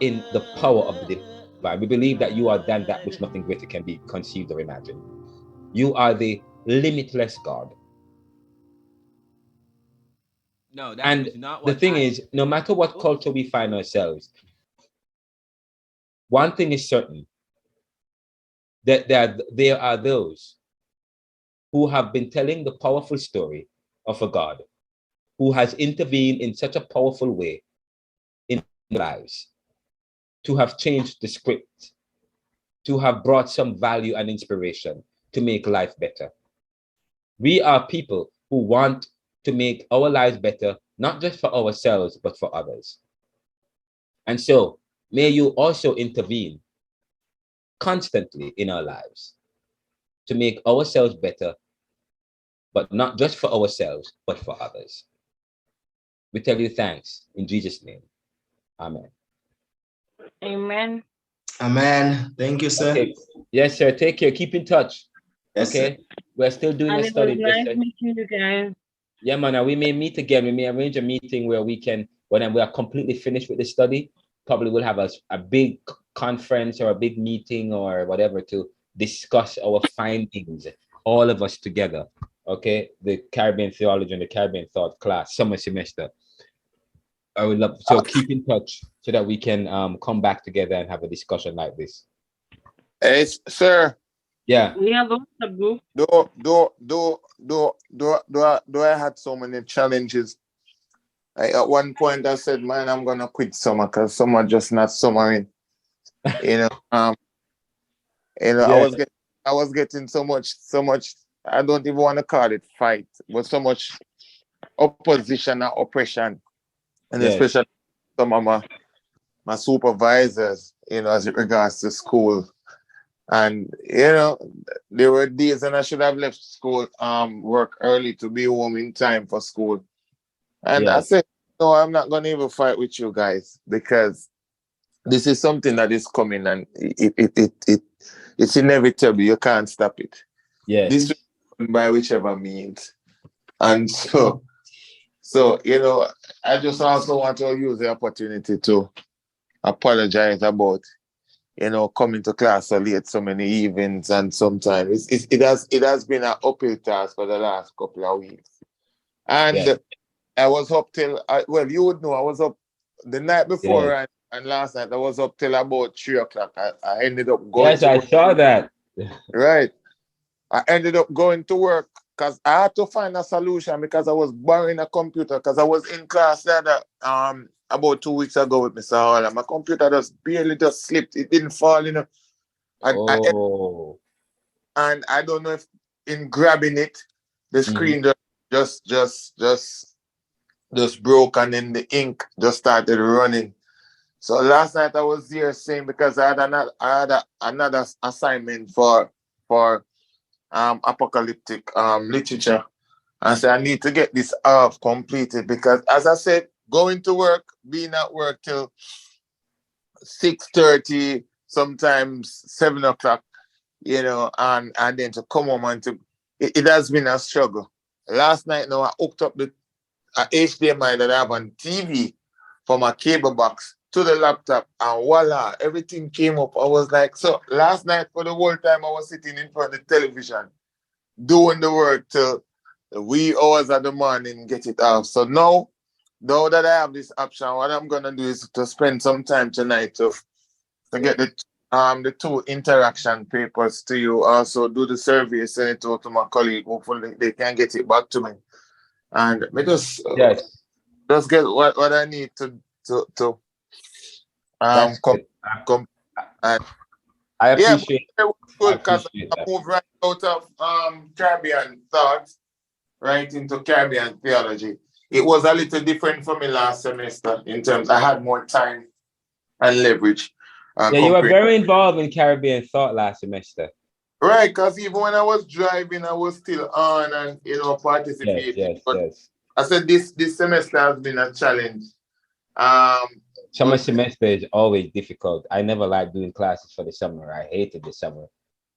in the power of the divine. We believe that you are than that which nothing greater can be conceived or imagined. You are the limitless God. No, that and is not the what thing is, no matter what culture we find ourselves, one thing is certain, that there are those who have been telling the powerful story of a God who has intervened in such a powerful way in lives, to have changed the script, to have brought some value and inspiration to make life better. We are people who want to make our lives better, not just for ourselves, but for others. And so, may you also intervene constantly in our lives to make ourselves better, but not just for ourselves, but for others. We tell you thanks in Jesus' name. Amen. Amen. Amen. Thank you, sir. Okay. Yes, sir. Take care. Keep in touch. Yes, okay. Sir. We're still doing And a it study. was nice meeting you guys. Yeah, man. We may meet again. We may arrange a meeting where we can, when we are completely finished with the study, probably we'll have a big conference or a big meeting or whatever to discuss our findings, all of us together. Okay, the Caribbean Theology and the Caribbean Thought class, summer semester. I would love, so keep in touch so that we can come back together and have a discussion like this. Hey, sir. Yeah. We have a WhatsApp group. Do I had so many challenges? At one point I said, man, I'm gonna quit summer because summer just not summering. Yeah. I was getting so much, I don't even want to call it fight, but so much opposition and oppression. And especially some of my supervisors, as it regards to school. And, there were days when I should have left school, work early to be home in time for school. And I said, no, I'm not going to even fight with you guys because this is something that is coming and it's inevitable. You can't stop it. Yes. This will happen by whichever means. And so, I just also want to use the opportunity to apologize about, coming to class so late so many evenings, and sometimes it has been an uphill task for the last couple of weeks. And I was up till, you would know, I was up the night before and last night I was up till about 3 o'clock. I ended up going. Yes, I saw that. Right. I ended up going to work because I had to find a solution because I was borrowing a computer because I was in class there about 2 weeks ago with Mr. Hall, and my computer barely slipped. It didn't fall, And I don't know if in grabbing it, the screen just broke, and then the ink just started running. So last night I was here saying, because I had another assignment for apocalyptic literature, and so I need to get this completed because, as I said, going to work, being at work till 6:30, sometimes 7 o'clock, and then to come home and it has been a struggle. Last night now I hooked up the HDMI that I have on TV from a cable box to the laptop, and voila, everything came up. I was like, so last night for the whole time I was sitting in front of the television doing the work till the wee hours of the morning, get it off. So now that I have this option, what I'm gonna do is to spend some time tonight to get the two interaction papers to you. Also do the survey, send it out to my colleague. Hopefully they can get it back to me. And me just get what I need to come. I appreciate. Yeah, good because I moved right out of Caribbean thought right into Caribbean theology. It was a little different for me last semester in terms I had more time and leverage. You were very involved in Caribbean thought last semester. Right, because even when I was driving, I was still on and participating. Yes. I said this semester has been a challenge. Summer semester is always difficult. I never liked doing classes for the summer. I hated the summer.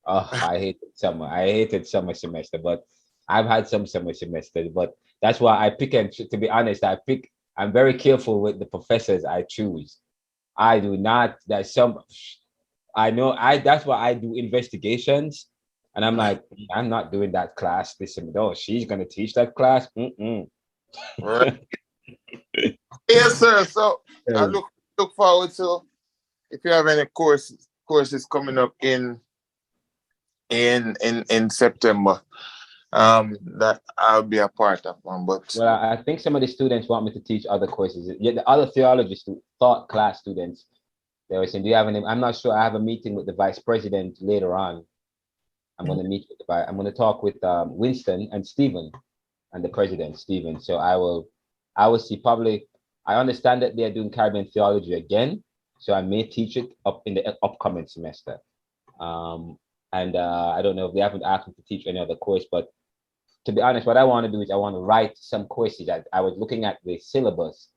Oh, I hated summer. I hated summer semester, but I've had some summer semesters, but that's why I pick, and to be honest, I'm very careful with the professors I choose. I do not, that's why I do investigations, and I'm like, I'm not doing that class this semester. Oh, she's going to teach that class? Right. Yes, sir. So I look forward to, if you have any courses coming up in September, that I'll be a part of one. But well, I think some of the students want me to teach other courses. Yeah, the other theology thought class students, they were saying, do you have any? I'm not sure. I have a meeting with the vice president later on. I'm going to meet with I'm going to talk with Winston and Stephen, and the president Stephen. So I will see. Probably, I understand that they're doing Caribbean theology again, so I may teach it up in the upcoming semester. And I don't know if they haven't asked me to teach any other course, but to be honest, what I want to do is I want to write some courses. I was looking at the syllabus.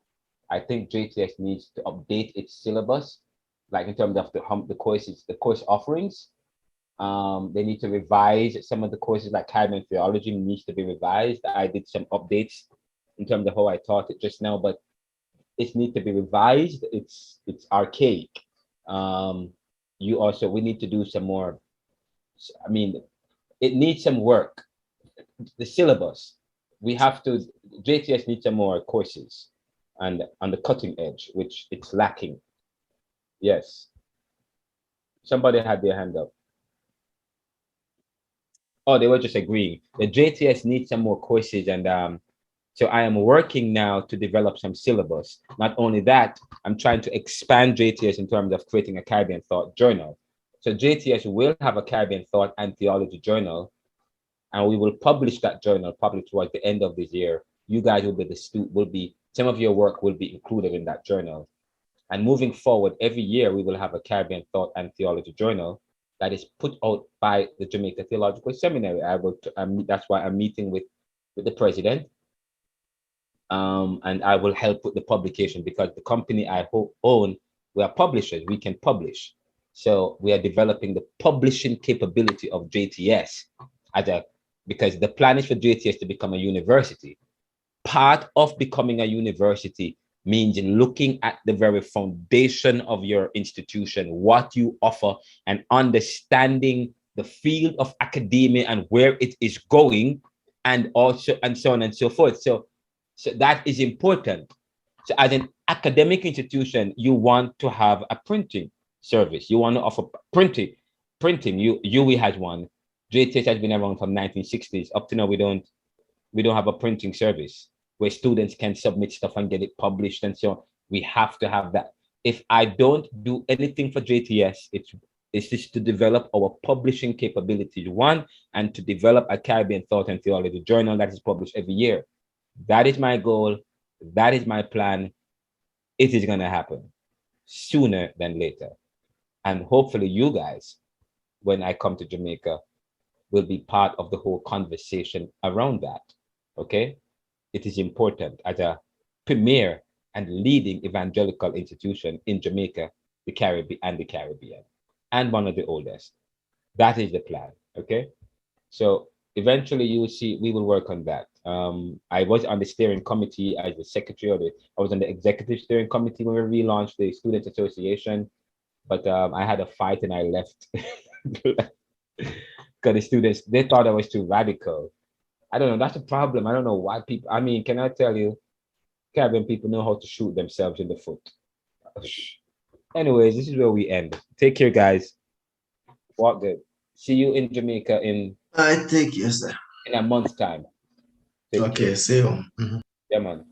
I think JTS needs to update its syllabus, like in terms of the courses, the course offerings. They need to revise some of the courses, like Caribbean theology needs to be revised. I did some updates in terms of how I taught it just now, but it needs to be revised. It's archaic. We need to do some more. I mean, it needs some work. The syllabus, JTS needs some more courses and on the cutting edge, which it's lacking. Yes. Somebody had their hand up. Oh, they were just agreeing. The JTS needs some more courses, and so I am working now to develop some syllabus. Not only that, I'm trying to expand JTS in terms of creating a Caribbean Thought journal. So JTS will have a Caribbean Thought and Theology journal, and we will publish that journal probably towards the end of this year. You guys will be some of your work will be included in that journal. And moving forward, every year we will have a Caribbean Thought and Theology journal that is put out by the Jamaica Theological Seminary. That's why I'm meeting with the president. And I will help with the publication, because the company I own, we are publishers, we can publish. So we are developing the publishing capability of JTS because the plan is for JTS to become a university. Part of becoming a university means looking at the very foundation of your institution, what you offer, and understanding the field of academia and where it is going, and so on and so forth. So that is important. So as an academic institution, you want to have a printing service. You want to offer printing. UWI has one. JTS has been around from 1960s. Up to now, we don't have a printing service where students can submit stuff and get it published and so on. We have to have that. If I don't do anything for JTS, it's just to develop our publishing capabilities, one, and to develop a Caribbean Thought and Theology journal that is published every year. That is my goal. That is my plan. It is going to happen sooner than later. And hopefully you guys, when I come to Jamaica, will be part of the whole conversation around that. Okay? It is important as a premier and leading evangelical institution in Jamaica, the Caribbean, and one of the oldest. That is the plan. Okay, so eventually you will see we will work on that. I was on the steering committee as the secretary, I was on the executive steering committee when we relaunched the Students Association, but I had a fight and I left because the students, they thought I was too radical. I don't know, that's a problem. I don't know why people, I mean, can I tell you, Caribbean people know how to shoot themselves in the foot. Anyways, this is where we end. Take care, guys. Walk good. See you in Jamaica in I take you, sir. a month's time. Take Okay, care. see you. Yeah, man.